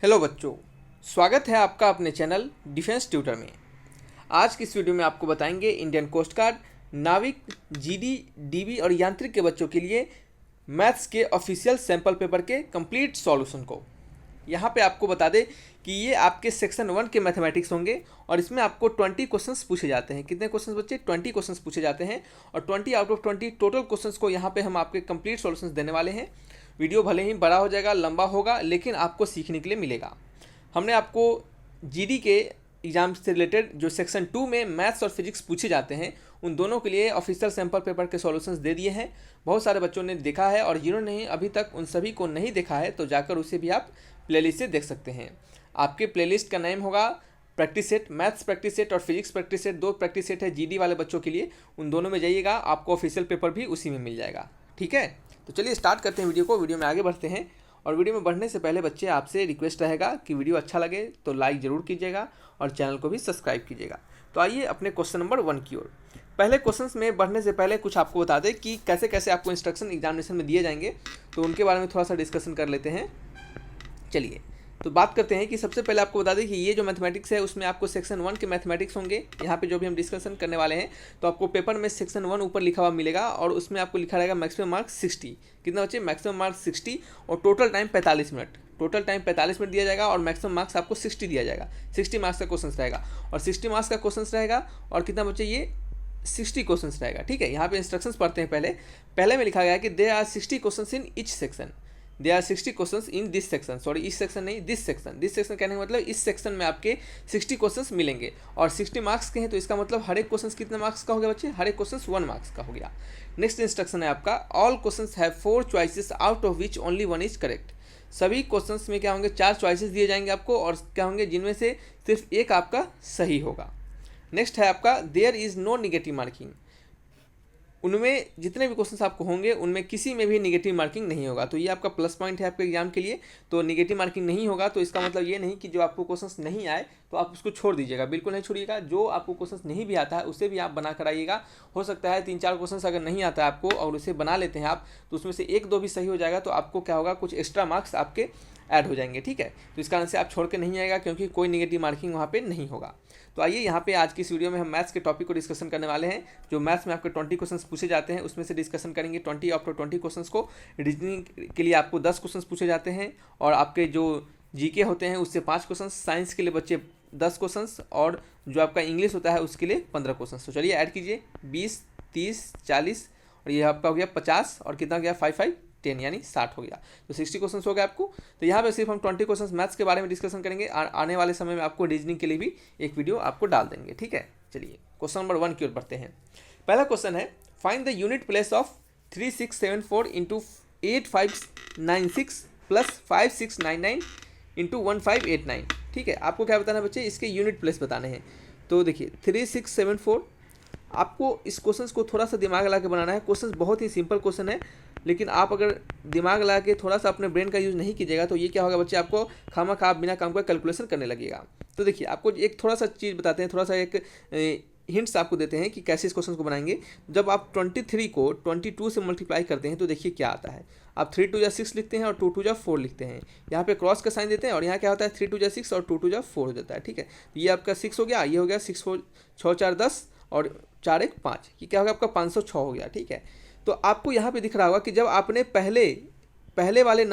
Hello बच्चों, स्वागत है आपका अपने चैनल डिफेंस ट्यूटर में। आज की इस वीडियो में आपको बताएंगे इंडियन कोस्ट गार्ड, नाविक, जीडी, डीबी और यांत्रिक के बच्चों के लिए मैथ्स के ऑफिशियल सैंपल पेपर के कंप्लीट सॉल्यूशन को। यहाँ पे आपको बता दें कि ये आपके सेक्शन 1 के मैथमेटिक्स होंगे और इसमें आपको 20 क्वेश्चंस पूछे जाते हैं। कितने क्वेश्चंस बच्चे? 20 क्वेश्चंस पूछे जाते हैं और 20 आउट ऑफ 20 टोटल क्वेश्चंस को यहाँ पे हम आपके कंप्लीट सॉल्यूशंस देने वाले हैं। वीडियो भले ही बड़ा हो जाएगा, लंबा होगा, लेकिन आपको सीखने के लिए मिलेगा। हमने आपको जीडी के एग्जाम से रिलेटेड जो सेक्शन 2 में मैथ्स और फिजिक्स पूछे जाते हैं उन दोनों के लिए ऑफिशियल सैंपल पेपर के सॉल्यूशंस दे दिए हैं। बहुत सारे बच्चों ने देखा है और जिन्होंने अभी तक उन सभी को नहीं देखा है तो जाकर उसे भी आप प्लेलिस्ट से देख सकते हैं। आपके प्लेलिस्ट का नाम होगा practice set, maths practice set और physics practice set. 2 practice set है जीडी वाले बच्चों के लिए, उन दोनों में जाइएगा, आपको ऑफिशियल पेपर भी उसी में मिल जाएगा। ठीक है, तो चलिए स्टार्ट करते हैं वीडियो को। वीडियो में आगे बढ़ते हैं और वीडियो में बढ़ने से पहले बच्चे आपसे रिक्वेस्ट रहेगा कि वीडियो अच्छा लगे तो लाइक ज़रूर कीजिएगा और चैनल को भी सब्सक्राइब कीजिएगा। तो आइए अपने क्वेश्चन नंबर 1 की ओर। पहले क्वेश्चंस में बढ़ने से पहले कुछ आपको बता दें कि कैसे कैसे आपको इंस्ट्रक्शन एग्जामिनेशन में दिए जाएंगे, तो उनके बारे में थोड़ा सा डिस्कशन कर लेते हैं। चलिए तो बात करते हैं कि सबसे पहले आपको बता दें कि ये जो मैथमेटिक्स है उसमें आपको सेक्शन 1 के मैथमेटिक्स होंगे। यहाँ पे जो भी हम डिस्कशन करने वाले हैं तो आपको पेपर में सेक्शन 1 ऊपर लिखा हुआ मिलेगा और उसमें आपको लिखा रहेगा मैक्सिमम मार्क्स 60। कितना बच्चे? मैक्सिमम मार्क्स 60 और total time 45 minute. Total time 45 minute दिया जाएगा और मैक्सिमम मार्क्स आपको 60 दिया जाएगा। 60 मार्क्स का क्वेश्चन रहेगा और 60 मार्क्स का क्वेश्चन रहेगा और कितना बच्चे? ये 60 क्वेश्चन रहेगा। ठीक है, यहाँ पे इंस्ट्रक्शंस पढ़ते हैं। पहले में लिखा गया है कि there are 60 question in each section. There are 60 questions in this section. Sorry, इस सेक्शन नहीं, दिस सेक्शन। दिस सेक्शन कहने का मतलब इस सेक्शन में आपके 60 क्वेश्चंस मिलेंगे और 60 मार्क्स के हैं, तो इसका मतलब हर एक क्वेश्चन कितने मार्क्स का हो गया बच्चे? हर एक क्वेश्चन 1 मार्क्स का हो गया। नेक्स्ट इंस्ट्रक्शन है आपका, all questions have 4 choices out of which only 1 is correct. सभी क्वेश्चंस में क्या होंगे? 4 चॉइसेस दिए जाएंगे आपको और क्या होंगे? जिनमें से सिर्फ एक आपका सही होगा। नेक्स्ट है आपका, there is no negative marking. उनमें जितने भी क्वेश्चंस आपको होंगे उनमें किसी में भी निगेटिव मार्किंग नहीं होगा। तो ये आपका प्लस पॉइंट है आपके एग्जाम के लिए। तो निगेटिव मार्किंग नहीं होगा तो इसका मतलब ये नहीं कि जो आपको क्वेश्चंस नहीं आए तो आप उसको छोड़ दीजिएगा, बिल्कुल नहीं छोड़िएगा। जो आपको क्वेश्चंस नहीं भी आता है उसे भी आप बना कर आइएगा। हो सकता है 3-4 क्वेश्चंस अगर नहीं आता है आपको और उसे बना लेते हैं आप, तो उसमें से 1-2 भी सही हो जाएगा तो आपको क्या होगा? कुछ एक्स्ट्रा मार्क्स आपके ऐड हो जाएंगे। ठीक है, तो इस कारण से आप छोड़ के नहीं आएगा क्योंकि कोई निगेटिव मार्किंग वहाँ पे नहीं होगा। तो आइए यहाँ पे आज की इस वीडियो में हम मैथ्स के टॉपिक को डिस्कशन करने वाले हैं। जो मैथ्स में आपके 20 क्वेश्चंस पूछे जाते हैं उसमें से डिस्कशन करेंगे 20 आउट ऑफ 20 क्वेश्चंस को। रीजनिंग के लिए आपको 10 क्वेश्चंस पूछे जाते हैं और आपके जो जीके होते हैं उससे 5 क्वेश्चंस, साइंस के लिए बच्चे 10 क्वेश्चंस और जो आपका इंग्लिश होता है उसके लिए 15 क्वेश्चंस। तो चलिए ऐड कीजिए, 20, 30, 40 और ये आपका हो गया 50 और कितना गया? 5, 5, 10 यानी 60 हो गया। तो 60 क्वेश्चन हो गया आपको। तो यहाँ पे सिर्फ हम 20 क्वेश्चन मैथ्स के बारे में डिस्कशन करेंगे। आने वाले समय में आपको रीजनिंग के लिए भी एक वीडियो आपको डाल देंगे। ठीक है, चलिए क्वेश्चन नंबर 1 की ओर बढ़ते हैं। पहला क्वेश्चन है, find the unit place of 3674 into 8596 plus 5699 into 1589। ठीक है, आपको क्या बताना है बच्चे? इसके यूनिट प्लेस बताने हैं। तो देखिए 3674, आपको इस क्वेश्चन को थोड़ा सा दिमाग लगा के बनाना है। क्वेश्चन बहुत ही सिंपल क्वेश्चन है, लेकिन आप अगर दिमाग लगा के थोड़ा सा अपने ब्रेन का यूज़ नहीं कीजिएगा तो ये क्या होगा बच्चे? आपको खामा आप बिना काम का कैलकुलेशन करने लगेगा। तो देखिए आपको एक थोड़ा सा चीज़ बताते हैं, थोड़ा सा एक हिंट्स आपको देते हैं कि कैसे इस क्वेश्चन को बनाएंगे। जब आप 23 को 22 से मल्टीप्लाई करते हैं तो देखिए क्या आता है। आप 3 2 6 लिखते हैं और 2 2 4 लिखते हैं। यहाँ पे क्रॉस का साइन देते हैं और यहाँ क्या होता है? 3 2 6 और 2 2 4 हो जाता है। ठीक है, ये आपका 6 हो गया, ये हो गया 6 4 6 4 10 और 4 1 5। ये क्या होगा? आपका 506 हो गया। ठीक है, तो आपको यहाँ पे दिख रहा होगा कि जब आपने पहले वाले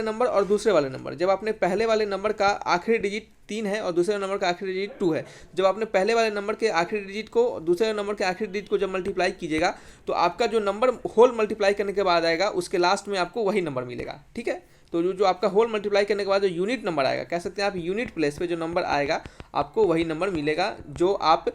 नंबर और दूसरे वाले नंबर, जब आपने पहले वाले नंबर का आखिरी डिजिट 3 है और दूसरे नंबर का आखिरी डिजिट 2 है, जब आपने पहले वाले नंबर के आखिरी डिजिट को दूसरे नंबर के आखिरी डिजिट को जब मल्टीप्लाई कीजिएगा तो आपका जो नंबर होल मल्टीप्लाई करने के बाद आएगा उसके लास्ट में आपको वही नंबर मिलेगा। ठीक है, तो जो आपका होल मल्टीप्लाई करने के बाद जो यूनिट नंबर आएगा, कह सकते हैं आप यूनिट प्लेस पे जो नंबर आएगा आपको वही नंबर मिलेगा जो आप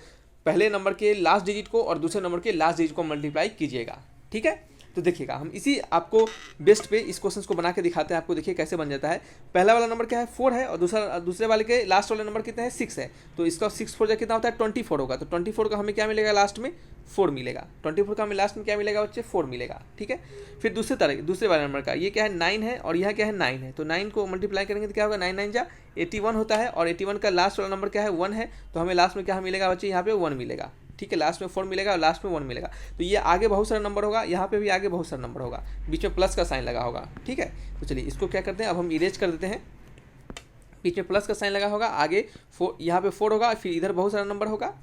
पहले नंबर के लास्ट डिजिट को और दूसरे नंबर के लास्ट डिजिट को मल्टीप्लाई कीजिएगा। ठीक है, तो देखिएगा हम इसी आपको बेस्ट पे इस क्वेश्चन को बना के दिखाते हैं आपको। देखिए कैसे बन जाता है। पहला वाला नंबर क्या है? 4 है और दूसरे वाले के लास्ट वाले नंबर कितना है? 6 है। तो इसका 6 4 कितना होता है? 24 होगा। तो 24 का हमें क्या मिलेगा? लास्ट में 4 मिलेगा। 24 का हमें लास्ट में क्या मिलेगा बच्चे? 4 मिलेगा। ठीक है, फिर दूसरे वाले नंबर का ये क्या है? 9 है और यहाँ क्या है? 9 है। तो 9 को मल्टीप्लाई करेंगे तो क्या होगा? 9 9 जा 81 होता है और 81 का लास्ट वाला नंबर क्या है? 1 है। तो हमें लास्ट में क्या मिलेगा बच्चे? यहाँ पे 1 मिलेगा। ठीक है, लास्ट में 4 मिलेगा और लास्ट में 1 मिलेगा। तो ये आगे बहुत सारा नंबर होगा, यहाँ पे भी आगे बहुत सारा नंबर होगा, बीच में प्लस का साइन लगा होगा। ठीक है, तो चलिए इसको क्या करते हैं, अब हम इरेज कर देते हैं। बीच में प्लस का साइन लगा होगा, आगे यहाँ पे 4 होगा, फिर इधर बहुत सारा नंबर होगा,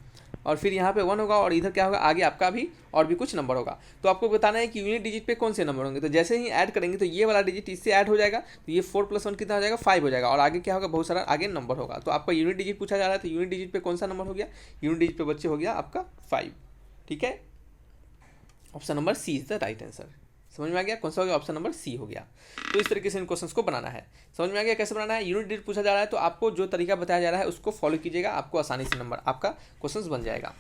और फिर यहाँ पे 1 होगा, और इधर क्या होगा, आगे आपका भी और भी कुछ नंबर होगा। तो आपको बताना है कि यूनिट डिजिट पे कौन से नंबर होंगे। तो जैसे ही ऐड करेंगे तो ये वाला डिजिट इससे ऐड हो जाएगा, तो ये 4 + 1 कितना हो जाएगा, 5 हो जाएगा, और आगे क्या होगा, बहुत सारा आगे नंबर होगा। तो आपका यूनिट डिजिट पूछा जा रहा है, तो यूनिट डिजिट पे कौन सा नंबर हो गया, यूनिट डिजिट पे बच्चे हो गया आपका 5। ठीक है, option number C is the right answer. समझ में आ गया, कौन सा हो गया, ऑप्शन नंबर सी हो गया। तो इस तरीके से इन क्वेश्चंस को बनाना है। समझ में आ गया कैसे बनाना है। यूनिट डिजिट पूछा जा रहा है तो आपको जो तरीका बताया जा रहा है उसको फॉलो कीजिएगा, आपको आसानी से नंबर आपका क्वेश्चंस बन जाएगा।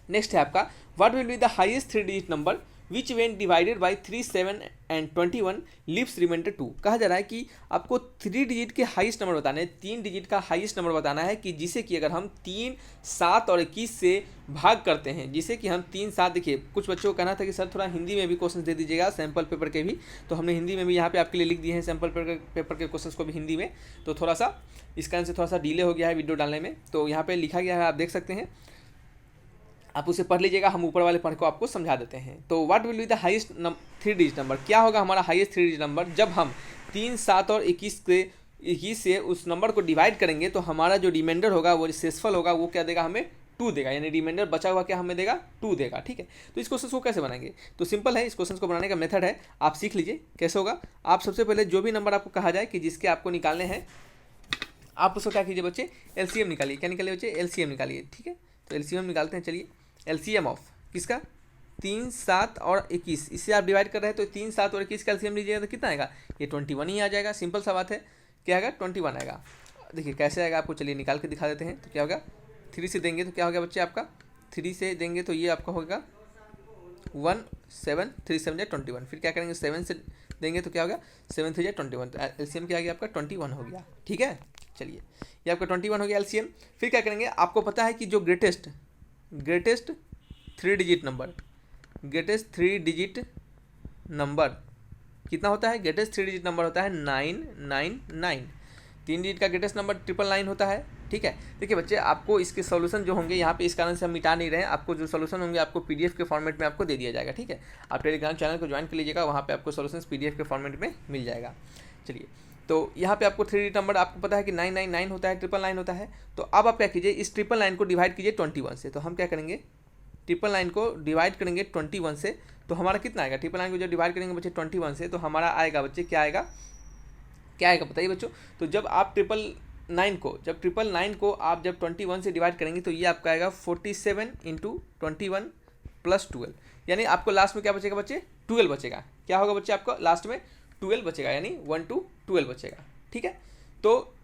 नेक्स्ट है आपका, what will be the highest 3 digit number which when divided by 3, 7 and 21 lives remainder 2। कहा जा रहा है कि आपको 3 डिजिट के हाईएस्ट नंबर बताना है, 3 डिजिट का हाईएस्ट नंबर बताना है कि जिसे कि अगर हम 3, 7 और 21 से भाग करते हैं, जिसे कि हम 3, 7, देखिए कुछ बच्चों को कहना था कि सर थोड़ा हिंदी में भी क्वेश्चन दे दीजिएगा सैम्पल पेपर के भी, तो हमने हिंदी में भी यहाँ पे आपके लिए लिख दिए हैं सैम्पल पेपर के क्वेश्चन को भी हिंदी में। तो थोड़ा सा इस कारण से थोड़ा सा डिले हो गया है वीडियो डालने में, तो यहाँ पे लिखा गया है, आप देख सकते हैं, आप उसे पढ़ लीजिएगा, हम ऊपर वाले पढ़ को आपको समझा देते हैं। तो what will be the highest 3 digit number, क्या होगा हमारा हाईएस्ट 3 डिजिट नंबर जब हम 3, 7 और 21 से उस नंबर को डिवाइड करेंगे, तो हमारा जो रिमाइंडर होगा वो शेषफल होगा वो क्या देगा, हमें 2 देगा, यानी रिमाइंडर बचा हुआ क्या हमें देगा, 2 देगा। ठीक है, तो इस क्वेश्चन को कैसे बनाएंगे, तो सिंपल है, इस क्वेश्चन को बनाने का मेथड है, आप सीख लीजिए कैसे होगा। आप सबसे पहले जो भी नंबर आपको कहा जाए कि जिसके आपको निकालने हैं, आप उसको क्या कीजिए बच्चे, एलसीएम निकालिए। क्या निकालिए बच्चे, एलसीएम निकालिए। ठीक है, तो एलसीएम निकालते हैं, चलिए एलसीएम ऑफ किसका, 3, 7 और 21, इससे आप डिवाइड कर रहे हैं तो 3, 7 और 21 का एलसीएम लीजिएगा तो कितना आएगा, ये 21 ही आ जाएगा। सिंपल सा बात है, क्या आएगा, 21 आएगा। देखिए कैसे आएगा आपको, चलिए निकाल के दिखा देते हैं। तो क्या होगा, 3 से देंगे तो क्या होगा बच्चे आपका, 3 से देंगे तो ये आपका होगा 1, 7, 3, 7 या 21। फिर क्या करेंगे, 7 से देंगे तो क्या होगा, 7 3 या 21, तो एलसीएम क्या आ गया आपका 21 हो गया। ठीक है, चलिए ये आपका 21 हो गया एलसीएम। फिर क्या करेंगे, आपको पता है कि जो greatest 3 digit number, greatest 3 digit number कितना होता है, ग्रेटेस्ट 3 डिजिट नंबर होता है 999। 3 डिजिट का ग्रेटेस्ट नंबर 999 होता है। ठीक है, देखिए बच्चे आपको इसके सॉल्यूशन जो होंगे यहाँ पे, इस कारण से हम मिटा नहीं रहे हैं, आपको जो सॉल्यूशन होंगे आपको पीडीएफ के फॉर्मेट में आपको दे दिया जाएगा। ठीक है, आप टेलीग्राम चैनल को ज्वाइन कर लीजिएगा, वहाँ पे आपको सॉल्यूशन पीडीएफ के फॉर्मेट में मिल जाएगा। चलिए, तो यहाँ पे आपको 3 डिजिट नंबर आपको पता है कि 999 होता है, 999 होता है। तो अब आप क्या कीजिए, इस 999 को डिवाइड कीजिए 21 से। तो हम क्या करेंगे, 999 को डिवाइड करेंगे 21 से, तो हमारा कितना आएगा, 999 को जब डिवाइड करेंगे बच्चे 21 से, तो हमारा आएगा बच्चे क्या आएगा, क्या आएगा बताइए बच्चों। तो जब आप 999 को आप जब 21 से डिवाइड करेंगे तो ये आपका आएगा 47 × 21 + 12, यानी आपको लास्ट में क्या बचेगा बच्चे, 12 बचेगा। क्या होगा बच्चे, आपको लास्ट में 12 बचेगा, यानी 1 to 12 बचेगा। ठीक है, तो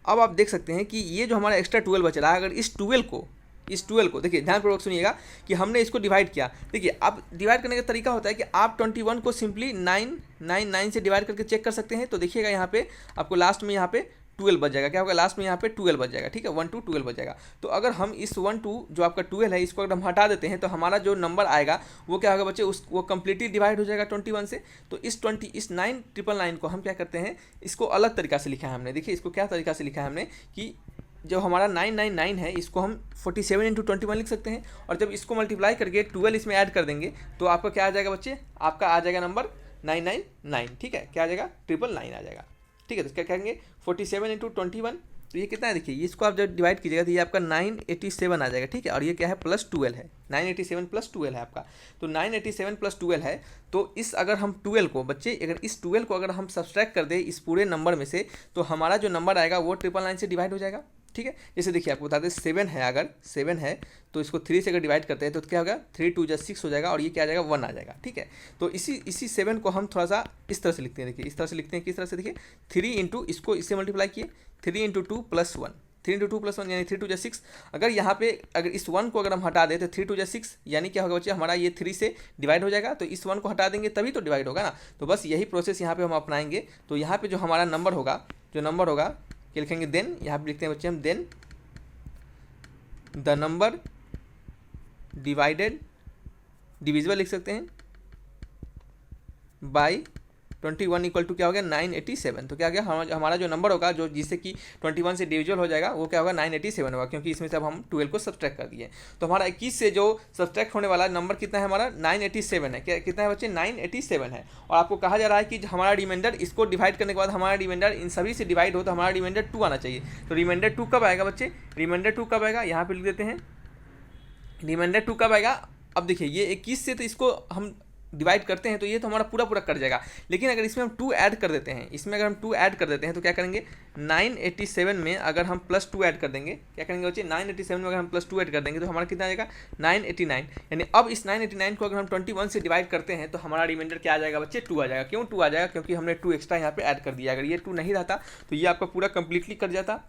अब आप देख सकते हैं कि ये जो हमारा एक्स्ट्रा 12 बच रहा है, अगर इस 12 को देखिए ध्यानपूर्वक सुनिएगा कि हमने इसको डिवाइड किया। देखिए अब डिवाइड करने का तरीका होता है कि आप 21 को सिंपली 999 से डिवाइड करके चेक कर सकते हैं। तो देखिएगा यहाँ पे आपको लास्ट में यहाँ पे 12 बच जाएगा। क्या होगा, लास्ट में यहाँ पे 12 बच जाएगा। ठीक है, 1 to 12 बच जाएगा। तो अगर हम इस 1 to जो आपका 12 है इसको अगर हम हटा देते हैं तो हमारा जो नंबर आएगा वो क्या होगा बच्चे, वो कम्प्लीटली डिवाइड हो जाएगा 21 से। तो इस 999 को हम क्या करते हैं, इसको अलग तरीका से लिखा है हमने। देखिए इसको क्या तरीका से लिखा है हमने कि जो हमारा 999 है इसको हम 47 × 21 लिख सकते हैं, और जब इसको मल्टीप्लाई करके 12 इसमें ऐड कर देंगे तो आपका क्या आ जाएगा बच्चे, आपका आ जाएगा नंबर 999। ठीक है, क्या आ जाएगा, 999 आ जाएगा। ठीक है, तो क्या कहेंगे 47 × 21, तो ये कितना है देखिए, इसको आप जब डिवाइड कीजिएगा तो ये आपका 987 आ जाएगा। ठीक है, और ये क्या है, +12 है, 987 + 12 है आपका। तो 987 + 12 है, तो इस अगर हम 12 को बच्चे, अगर इस 12 को अगर हम सब्सट्रैक्ट कर दें इस पूरे नंबर में से, तो हमारा जो नंबर आएगा वो 999 से डिवाइड हो जाएगा। ठीक है, जैसे देखिए आपको बता दें 7 है, अगर 7 है तो इसको 3 से अगर डिवाइड करते हैं तो क्या होगा, 3 2 6 हो जाएगा, और ये क्या आ जाएगा, 1 आ जाएगा। ठीक है, तो इसी 7 को हम थोड़ा सा इस तरह से लिखते हैं। देखिए इस तरह से लिखते हैं, किस तरह से, देखिए 3 इंटू इसको इससे मल्टीप्लाई किए, 3 × 2 + 1, 3 × 2 + 1 यानी 3 2 6। अगर यहाँ पे अगर इस 1 को अगर हम हटा दें तो 3 2 6 यानी क्या होगा बच्चे, हमारा ये 3 से डिवाइड हो जाएगा। तो इस 1 को हटा देंगे तभी तो डिवाइड होगा ना। तो बस यही प्रोसेस यहाँ पे हम अपनाएंगे। तो यहाँ पे जो हमारा नंबर होगा, क्या लिखेंगे, देन, यहाँ पे लिखते हैं बच्चे हम then the number divided, divisible लिख सकते हैं, बाय 21 इक्वल टू क्या हो गया 987। तो क्या गया हमारा जो नंबर होगा जो जिससे कि 21 से डिविजिबल हो जाएगा वो क्या होगा 987 होगा, क्योंकि इसमें से अब हम 12 को सब्ट्रैक्ट कर दिए। तो हमारा 21 से जो सब्ट्रैक्ट होने वाला नंबर कितना है हमारा 987 है। क्या कितना है बच्चे 987 है। और आपको कहा जा रहा है कि हमारा रिमाइंडर इसको डिवाइड करने के बाद हमारा रिमाइंडर इन सभी से डिवाइड हो तो हमारा रिमाइंडर 2 आना चाहिए। तो रिमाइंडर 2 कब आएगा बच्चे, रिमाइंडर 2 कब आएगा यहाँ पे लिख देते हैं, रिमाइंडर 2 कब आएगा। अब देखिए ये 21 से तो इसको हम डिवाइड करते हैं तो ये तो हमारा पूरा पूरा कट जाएगा, लेकिन अगर इसमें हम 2 ऐड कर देते हैं, इसमें अगर हम 2 ऐड कर देते हैं तो क्या करेंगे 987 में अगर हम +2 ऐड कर देंगे, क्या करेंगे बच्चे 987 में अगर हम +2 ऐड कर देंगे तो हमारा कितना आ जाएगा 989। यानी अब इस 989 को अगर हम 21 से डिवाइड करते हैं तो हमारा रिमाइंडर क्या आ जाएगा बच्चे 2 आ जाएगा। क्यों 2 आ जाएगा, क्योंकि हमने 2 एक्स्ट्रा यहाँ पे ऐड कर दिया। अगर ये 2 नहीं रहता तो ये आपका पूरा कंप्लीटली कट जाता,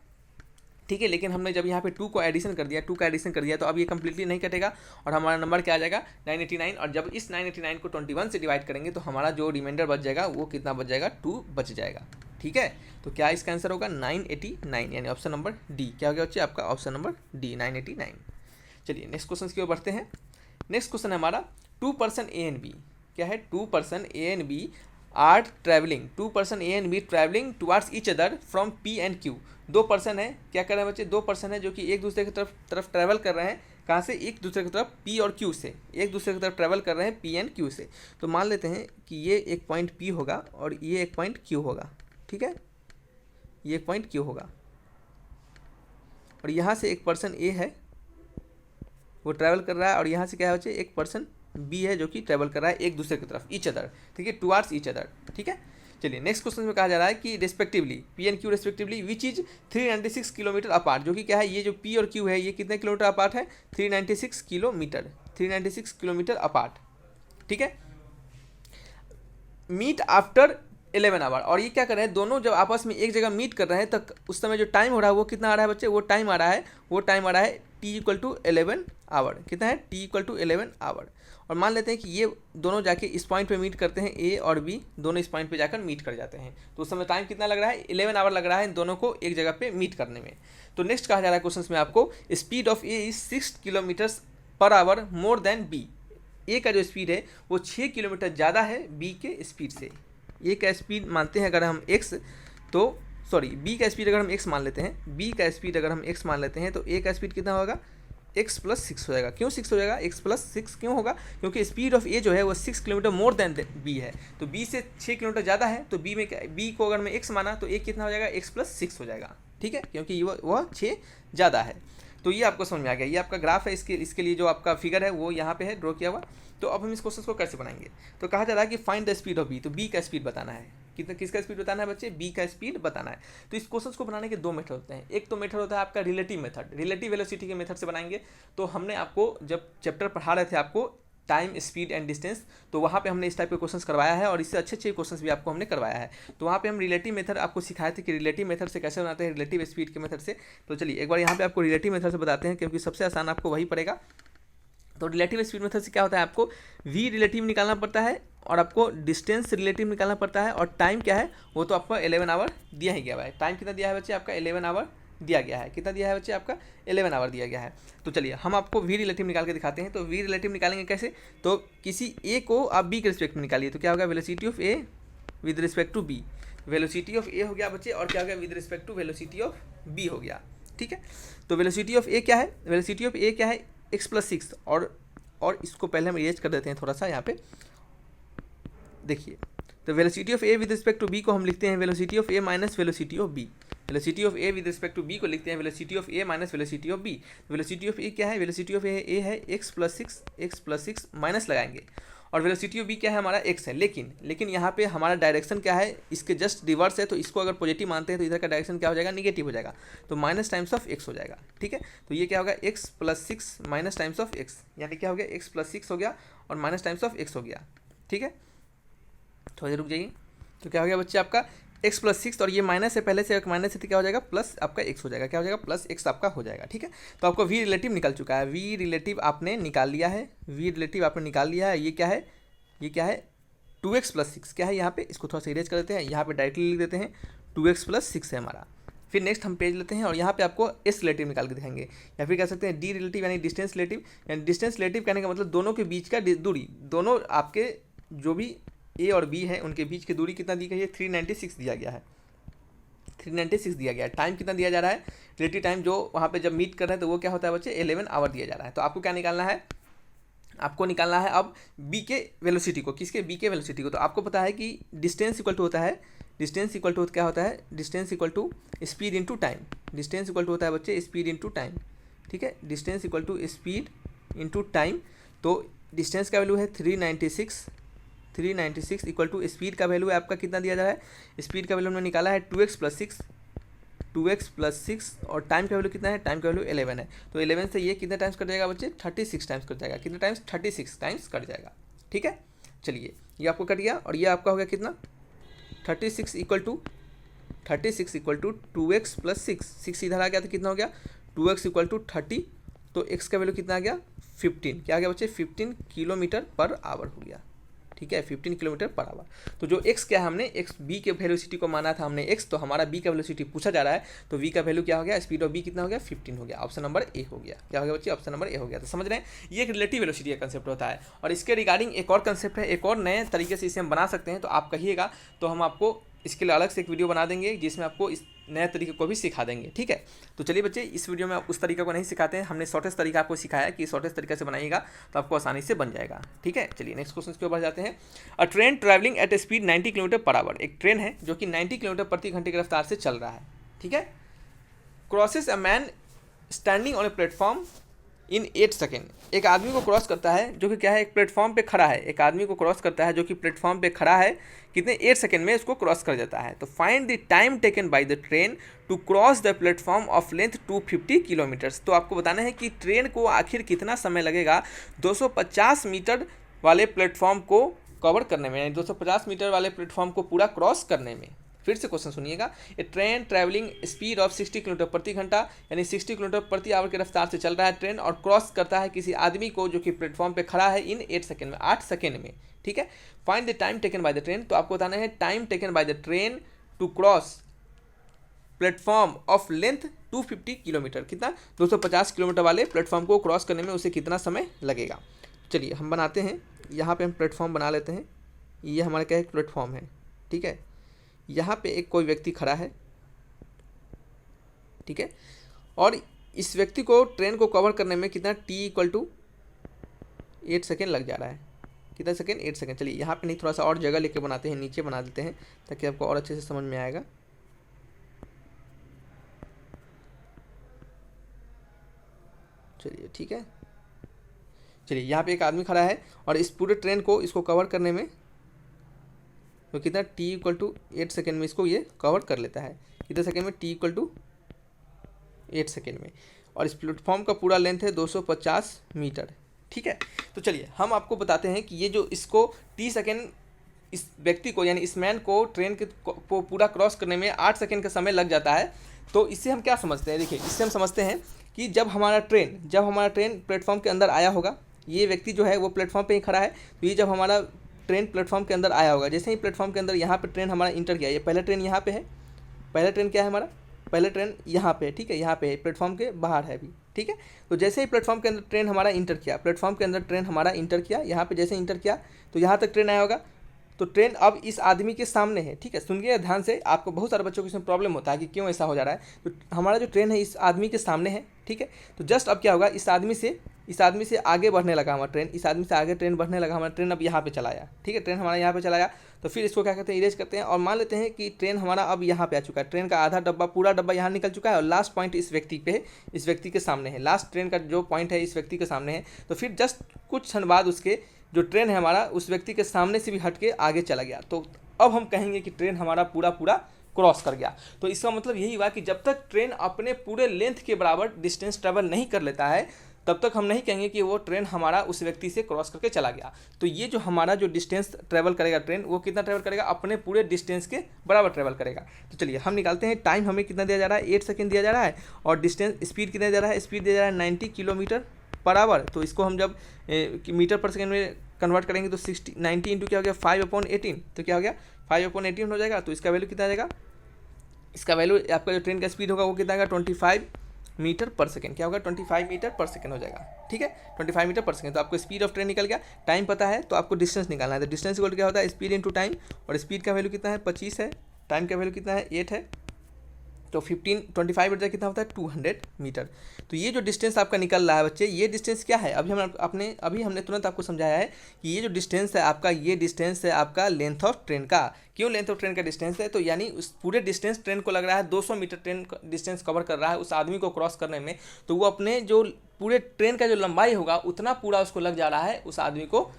ठीक है। लेकिन हमने जब यहाँ पे 2 को एडिशन कर दिया, 2 का एडिशन कर दिया तो अब ये कंप्लीटली नहीं कटेगा और हमारा नंबर क्या आ जाएगा 989। और जब इस 989 को 21 से डिवाइड करेंगे तो हमारा जो रिमाइंडर बच जाएगा वो कितना बच जाएगा 2 बच जाएगा, ठीक है। तो क्या इसका आंसर होगा 989, यानी ऑप्शन नंबर डी। क्या हो गया बच्चे आपका ऑप्शन नंबर डी 989। चलिए नेक्स्ट क्वेश्चन की ओर बढ़ते हैं। नेक्स्ट क्वेश्चन है हमारा 2 पर्सन ए एंड बी। क्या है 2 person A and B are travelling, 2 person A and B travelling towards each other from P and Q. 2 person है, क्या कर रहे हैं बच्चे 2 पर्सन है जो कि एक दूसरे की तरफ ट्रैवल कर रहे हैं। कहाँ से, एक दूसरे की तरफ पी और क्यू से, एक दूसरे की तरफ ट्रैवल कर रहे हैं पी एंड क्यू से। तो मान लेते हैं कि ये एक पॉइंट पी होगा और ये एक पॉइंट क्यू होगा, ठीक है, ये एक पॉइंट क्यू होगा और यहाँ से एक पर्सन ए है वो ट्रैवल कर रहा है और यहाँ से क्या है बच्चे एक पर्सन बी है जो कि ट्रैवल कर रहा है एक दूसरे की तरफ ईच अदर, ठीक है, टुवार्ड्स ईच अदर, ठीक है। चलिए नेक्स्ट क्वेश्चन में कहा जा रहा है कि respectively P and Q respectively which is 396 kilometre apart. जो कि क्या है ये जो पी और क्यू है ये कितने किलोमीटर अपार्ट है 396 किलोमीटर, 396 किलोमीटर अपार्ट, ठीक है। Meet after 11 hour. और ये क्या कर रहे हैं दोनों जब आपस में एक जगह मीट कर रहे हैं तो उस समय जो टाइम हो रहा है वो कितना आ रहा है बच्चे, वो टाइम आ रहा है टी इक्वल टू 11 आवर। कितना है टी इक्वल टू 11 आवर। और मान लेते हैं कि ये दोनों जाके इस पॉइंट पे मीट करते हैं, ए और बी दोनों इस पॉइंट पे जाकर मीट कर जाते हैं। तो उस समय टाइम कितना लग रहा है 11 आवर लग रहा है इन दोनों को एक जगह पे मीट करने में। तो नेक्स्ट कहा जा रहा है क्वेश्चन में आपको speed of A is 6 kilometres per hour more than B. A का जो स्पीड है वो 6 किलोमीटर ज़्यादा है बी के स्पीड से। ए का स्पीड मानते हैं अगर हम एक्स, तो सॉरी बी का स्पीड अगर हम एक्स मान लेते हैं, बी का स्पीड अगर हम एक्स मान लेते हैं तो ए का स्पीड कितना होगा x + 6 हो जाएगा। क्यों 6 हो जाएगा, x + 6 क्यों होगा, क्योंकि स्पीड ऑफ ए जो है वो 6 किलोमीटर मोर देन बी है। तो बी से 6 किलोमीटर ज़्यादा है तो बी में बी को अगर मैं x माना तो ए कितना हो जाएगा x + 6 हो जाएगा, ठीक है, क्योंकि वह 6 ज़्यादा है। तो ये आपको समझ में आ गया। ये आपका ग्राफ है, इसके लिए जो आपका फिगर है वो यहाँ पे है ड्रॉ किया हुआ। तो अब हम इस क्वेश्चन को कैसे बनाएंगे, तो कहा जा रहा है कि find the speed of B. तो बी का स्पीड बताना है, कितना किसका स्पीड बताना है बच्चे, बी का स्पीड बताना है। तो इस क्वेश्चन को बनाने के 2 मेथड होते हैं। एक तो मेथड होता है आपका रिलेटिव मेथड, रिलेटिव वेलोसिटी के मेथड से बनाएंगे। तो हमने आपको जब चैप्टर पढ़ा रहे थे आपको टाइम स्पीड एंड डिस्टेंस, तो वहाँ पे हमने इस टाइप के क्वेश्चंस करवाया है और इससे अच्छे क्वेश्चंस भी आपको हमने करवाया है। तो वहाँ पे हम रिलेटिव मेथड आपको सिखाए थे कि रिलेटिव मेथड से कैसे बनाते हैं, रिलेटिव स्पीड के मेथड से। तो चलिए एक बार यहाँ पे आपको रिलेटिव मेथड से बताते हैं क्योंकि सबसे आसान आपको वही पड़ेगा। तो रिलेटिव स्पीड मेथड से क्या होता है, आपको वी रिलेटिव निकालना पड़ता है और आपको डिस्टेंस रिलेटिव निकालना पड़ता है और टाइम क्या है वो तो आपको 11 आवर दिया ही गया है। टाइम कितना दिया है बच्चे आपका 11 आवर दिया गया है। कितना दिया है बच्चे आपका 11 आवर दिया गया है। तो चलिए हम आपको वी रिलेटिव निकाल के दिखाते हैं। तो वी रिलेटिव निकालेंगे कैसे, तो किसी ए को आप बी के रिस्पेक्ट में निकालिए। तो क्या होगा velocity of A with respect to B, velocity of A हो गया बच्चे और क्या हो गया with respect to velocity of B हो गया, ठीक है। तो वेलोसिटी ऑफ ए क्या है, वेलोसिटी ऑफ ए क्या है x + 6 और इसको पहले हम इरेज कर देते हैं थोड़ा सा यहाँ पे देखिए। तो velocity of A with respect to B को हम लिखते हैं velocity of A minus velocity of B. Velocity of A with respect to B को लिखते हैं velocity of A minus velocity of B. Velocity of A क्या है, velocity of ए है x + 6 माइनस लगाएंगे और वेलोसिटी ऑफ बी क्या है हमारा x है। लेकिन यहाँ पे हमारा डायरेक्शन क्या है, इसके जस्ट रिवर्स है। तो इसको अगर पॉजिटिव मानते हैं तो इधर का डायरेक्शन क्या हो जाएगा, निगेटिव हो जाएगा। तो माइनस टाइम्स ऑफ x हो जाएगा, ठीक है। तो ये क्या होगा x + 6 minus times of x, यानी क्या हो गया x + 6 हो गया और माइनस टाइम्स ऑफ x हो गया, ठीक है। थोड़ी देर रुक जाइए। तो क्या हो गया बच्चे आपका x + 6 और ये माइनस है पहले से, एक माइनस है तो क्या हो जाएगा प्लस आपका x हो जाएगा, क्या हो जाएगा प्लस x आपका हो जाएगा, ठीक है। तो आपको वी रिलेटिव निकल चुका है, वी रिलेटिव आपने निकाल लिया है, वी रिलेटिव आपने निकाल लिया है। ये क्या है, ये क्या है 2x + 6 क्या है यहाँ पे, इसको थोड़ा सा इरेज कर देते हैं, यहाँ पे डायरेक्टली लिख देते हैं 2x + 6 है हमारा। फिर नेक्स्ट हम पेज लेते हैं और यहाँ पे आपको एस रिलेटिव निकाल के दिखाएंगे, या फिर कह सकते हैं डी रिलेटिव यानी डिस्टेंस रिलेटिव। यानी डिस्टेंस रिलेटिव कहने का मतलब दोनों के बीच का दूरी, दोनों आपके जो भी ए और बी है उनके बीच की दूरी कितना दी गई है, 396 दिया गया है, 396 दिया गया है। टाइम कितना दिया जा रहा है, रिलेटिव टाइम जो वहाँ पे जब मीट कर रहे हैं तो वो क्या होता है बच्चे, 11 आवर दिया जा रहा है। तो आपको क्या निकालना है, आपको निकालना है अब बी के वेलोसिटी को, किसके, बी के वेलोसिटी को। तो आपको पता है कि डिस्टेंस इक्वल टू होता है, डिस्टेंस इक्वल टू क्या होता है, distance equal to speed into time, distance equal to होता है बच्चे स्पीड इनटू टाइम, ठीक है, distance equal to speed into time. तो डिस्टेंस का वैल्यू है 396 इक्वल टू स्पीड का वैल्यू है आपका कितना दिया जा रहा है, स्पीड का वैल्यू हमने निकाला है 2x + 6 और टाइम का वैल्यू कितना है, टाइम का वैल्यू 11 है। तो 11 से ये कितने टाइम्स कट जाएगा बच्चे, 36 टाइम्स कट जाएगा, कितने टाइम्स, 36 टाइम्स कट जाएगा, ठीक है। चलिए ये आपको कट गया और ये आपका हो गया कितना, 36 इक्वल टू 2x + 6 इधर आ गया तो कितना हो गया, 2x इक्वल टू 30, तो x का वैल्यू कितना आ गया, 15, क्या आ गया बच्चे, 15 किलोमीटर पर आवर हो गया, ठीक है, 15 किलोमीटर पर आवर। तो जो x क्या है, हमने x b के वेलोसिटी को माना था हमने x, तो हमारा b का वेलोसिटी पूछा जा रहा है, तो v का वैल्यू क्या हो गया, स्पीड ऑफ b कितना हो गया, 15 हो गया, ऑप्शन नंबर ए हो गया, क्या हो गया बच्चे, ऑप्शन नंबर ए हो गया। तो समझ रहे हैं, ये एक रिलेटिव वेलोसिटी का कंसेप्ट होता है। और इसके रिगार्डिंग एक और कंसेप्ट है, एक और नए तरीके से इसे हम बना सकते हैं, तो आप कहिएगा तो हम आपको इसके लिए अलग से एक वीडियो बना देंगे जिसमें आपको इस नए तरीके को भी सिखा देंगे, ठीक है। तो चलिए बच्चे, इस वीडियो में उस तरीके को नहीं सिखाते हैं, हमने शॉर्टेस्ट तरीका आपको सिखाया कि शॉर्टेस्ट तरीके से बनाइएगा तो आपको आसानी से बन जाएगा, ठीक है। चलिए नेक्स्ट क्वेश्चन के ऊपर जाते हैं। अ train travelling at speed 90 kilometre per hour, एक ट्रेन है जो कि 90 किलोमीटर प्रति घंटे की रफ्तार से चल रहा है, ठीक है। Crosses a man standing on a platform in 8 second, एक आदमी को क्रॉस करता है जो कि क्या है, एक प्लेटफॉर्म पे खड़ा है, एक आदमी को क्रॉस करता है जो कि प्लेटफॉर्म पे खड़ा है, कितने, 8 सेकेंड में उसको क्रॉस कर जाता है। तो find the time taken by the train to cross the platform of length 250 kilometres. तो आपको बताना है कि ट्रेन को आखिर कितना समय लगेगा 250 मीटर वाले प्लेटफॉर्म को कवर करने में, यानी 250 मीटर वाले प्लेटफॉर्म को पूरा क्रॉस करने में। फिर से क्वेश्चन सुनिएगा, a train travelling speed of 60 kilometre प्रति घंटा, यानी 60 किलोमीटर प्रति आवर की रफ्तार से चल रहा है ट्रेन और क्रॉस करता है किसी आदमी को जो कि प्लेटफॉर्म पे खड़ा है इन 8 सेकेंड में, 8 सेकेंड में, ठीक है। Find the time taken by the train, तो आपको बताना है time taken by the train to cross platform of length 250 kilometre, कितना, 250 किलोमीटर वाले प्लेटफॉर्म को क्रॉस करने में उसे कितना समय लगेगा। चलिए हम बनाते हैं, यहाँ पे हम प्लेटफॉर्म बना लेते हैं, ये हमारा क्या है, प्लेटफॉर्म है, ठीक है। यहाँ पे एक कोई व्यक्ति खड़ा है, ठीक है, और इस व्यक्ति को ट्रेन को कवर करने में कितना, t इक्वल टू 8 सेकेंड लग जा रहा है, कितना सेकेंड, 8 सेकेंड। चलिए यहाँ पे नहीं, थोड़ा सा और जगह लेके बनाते हैं, नीचे बना देते हैं ताकि आपको और अच्छे से समझ में आएगा। चलिए ठीक है, चलिए यहाँ पे एक आदमी खड़ा है और इस पूरे ट्रेन को इसको कवर करने में तो कितना, t इक्वल टू 8 सेकेंड में इसको ये कवर कर लेता है, कितने सेकेंड में, t इक्वल टू 8 सेकेंड में। और इस प्लेटफॉर्म का पूरा लेंथ है 250 मीटर, ठीक है। तो चलिए हम आपको बताते हैं कि ये जो इसको t सेकेंड, इस व्यक्ति को यानी इस मैन को ट्रेन के को पूरा क्रॉस करने में 8 सेकेंड का समय लग जाता है। तो इससे हम क्या समझते हैं, देखिए इससे हम समझते हैं कि जब हमारा ट्रेन प्लेटफॉर्म के अंदर आया होगा, ये व्यक्ति जो है वो प्लेटफॉर्म पे ही खड़ा है, तो ये जब हमारा ट्रेन प्लेटफॉर्म के अंदर आया होगा, जैसे ही प्लेटफॉर्म के अंदर यहाँ पे ट्रेन हमारा इंटर किया, ये पहला ट्रेन यहाँ पे है, पहला ट्रेन क्या है हमारा, पहला ट्रेन यहाँ पे है, ठीक है, यहाँ पे है, प्लेटफॉर्म के बाहर है अभी, ठीक है। तो जैसे ही प्लेटफॉर्म के अंदर ट्रेन हमारा इंटर किया, प्लेटफॉर्म के अंदर ट्रेन हमारा इंटर किया, यहाँ पे जैसे इंटर किया तो यहाँ तक ट्रेन आया होगा, तो ट्रेन अब इस आदमी के सामने है, ठीक है। सुनिए ध्यान से, आपको बहुत सारे बच्चों को इसमें प्रॉब्लम होता है कि क्यों ऐसा हो जा रहा है। तो हमारा जो ट्रेन है इस आदमी के सामने है, ठीक है। तो जस्ट अब क्या होगा, इस आदमी से आगे बढ़ने लगा हमारा ट्रेन, इस आदमी से आगे ट्रेन बढ़ने लगा हमारा ट्रेन, अब यहाँ पे चलाया, ठीक है, ट्रेन हमारा यहाँ पे चलाया। तो फिर इसको क्या करते हैं, इरेज करते हैं और मान लेते हैं कि ट्रेन हमारा अब यहाँ पे आ चुका है, ट्रेन का आधा डब्बा, पूरा डब्बा यहाँ निकल चुका है और लास्ट पॉइंट इस व्यक्ति पे है, इस व्यक्ति के सामने है, लास्ट ट्रेन का जो पॉइंट है इस व्यक्ति के सामने है। तो फिर जस्ट कुछ क्षण बाद उसके जो ट्रेन है हमारा उस व्यक्ति के सामने से भी हट के आगे चला गया। तो अब हम कहेंगे कि ट्रेन हमारा पूरा क्रॉस कर गया। तो इसका मतलब यही हुआ कि जब तक ट्रेन अपने पूरे लेंथ के बराबर डिस्टेंस ट्रेवल नहीं कर लेता है तब तक हम नहीं कहेंगे कि वो ट्रेन हमारा उस व्यक्ति से क्रॉस करके चला गया। तो ये जो हमारा जो डिस्टेंस ट्रेवल करेगा ट्रेन, वो कितना ट्रेवल करेगा, अपने पूरे डिस्टेंस के बराबर ट्रेवल करेगा। तो चलिए हम निकालते हैं, टाइम हमें कितना दिया जा रहा है, 8 सेकेंड दिया जा रहा है, और डिस्टेंस स्पीड कितना दिया जा रहा है, स्पीड दिया जा रहा है 90 किलोमीटर पर आवर। तो इसको हम जब मीटर पर सेकेंड में कन्वर्ट करेंगे तो 90 इंटू क्या हो गया, 5/18, तो क्या हो गया 5/18 हो जाएगा। तो इसका वैल्यू कितना आ जाएगा, इसका वैल्यू आपका जो ट्रेन का स्पीड होगा वो कितना आएगा, 25 मीटर पर सेकंड, क्या होगा 25 मीटर पर सेकंड हो जाएगा, ठीक है 25 मीटर पर सेकंड। तो आपको स्पीड ऑफ ट्रेन निकल गया, टाइम पता है तो आपको डिस्टेंस निकालना है। तो डिस्टेंस इक्वल क्या होता है स्पीड इंटू टाइम, और स्पीड का वैल्यू कितना है 25 है, टाइम का वैल्यू कितना है 8 है, तो 25 बटा कितना होता है 200 मीटर। तो ये जो डिस्टेंस आपका निकल रहा है बच्चे, ये डिस्टेंस क्या है, अभी हमने तुरंत आपको समझाया है कि ये जो डिस्टेंस है आपका, ये डिस्टेंस है आपका लेंथ ऑफ ट्रेन का। क्यों लेंथ ऑफ ट्रेन का डिस्टेंस है, तो यानी उस पूरे डिस्टेंस ट्रेन को लग रहा है 200 मीटर ट्रेन डिस्टेंस कवर कर रहा है उस आदमी को क्रॉस करने में, तो वो अपने जो पूरे ट्रेन का जो लंबाई होगा उतना पूरा उसको लग जा रहा है उस आदमी को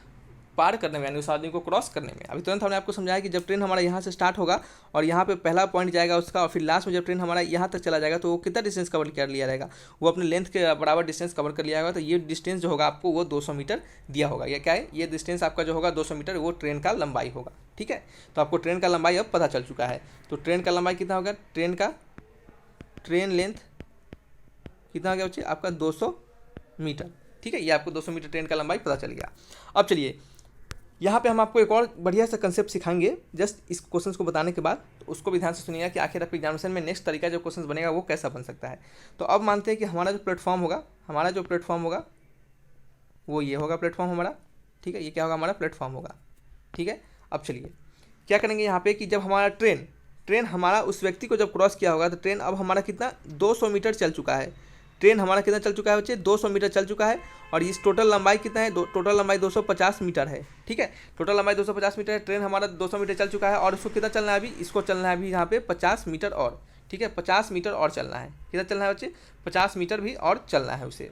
पार करने में, यानी उस आदमी को क्रॉस करने में। अभी तुरंत हमने आपको समझाया कि जब ट्रेन हमारा यहाँ से स्टार्ट होगा और यहाँ पे पहला पॉइंट जाएगा उसका, और फिर लास्ट में जब ट्रेन हमारा यहाँ तक चला जाएगा तो वो कितना डिस्टेंस कवर कर लिया रहेगा, वो अपने लेंथ के बराबर डिस्टेंस कवर कर लिया होगा। तो ये डिस्टेंस जो होगा आपको वो 200 मीटर दिया होगा। ये क्या है, ये डिस्टेंस आपका जो होगा 200 मीटर, वो ट्रेन का लंबाई होगा, ठीक है। तो आपको ट्रेन का लंबाई अब पता चल चुका है। तो ट्रेन का लंबाई कितना होगा, ट्रेन लेंथ कितना हो गया बच्चे आपका 200 मीटर, ठीक है। ये आपको 200 मीटर ट्रेन का लंबाई पता चल गया। अब चलिए यहाँ पे हम आपको एक और बढ़िया सा कंसेप्ट सिखाएंगे जस्ट इस क्वेश्चन को बताने के बाद, तो उसको भी ध्यान से सुनिएगा कि आखिर आपके एग्जामिनेशन में नेक्स्ट तरीका जो क्वेश्चन बनेगा वो कैसा बन सकता है। तो अब मानते हैं कि हमारा जो प्लेटफॉर्म होगा वो ये होगा प्लेटफॉर्म हमारा, ठीक है। ये क्या होगा हमारा प्लेटफॉर्म होगा, ठीक है। अब चलिए क्या करेंगे यहाँ पे कि जब हमारा ट्रेन हमारा उस व्यक्ति को जब क्रॉस किया होगा, तो ट्रेन अब हमारा कितना 200 मीटर चल चुका है। ट्रेन हमारा कितना चल चुका है बच्चे 200 मीटर चल चुका है, और इस टोटल लंबाई कितना है, टोटल लंबाई 250 मीटर है, ठीक है। टोटल लंबाई 250 मीटर है, ट्रेन हमारा 200 मीटर चल चुका है, और उसको कितना चलना है अभी, इसको चलना है अभी यहाँ पे 50 मीटर और, ठीक है 50 मीटर और चलना है। कितना चलना है बच्चे 50 मीटर भी और चलना है उसे।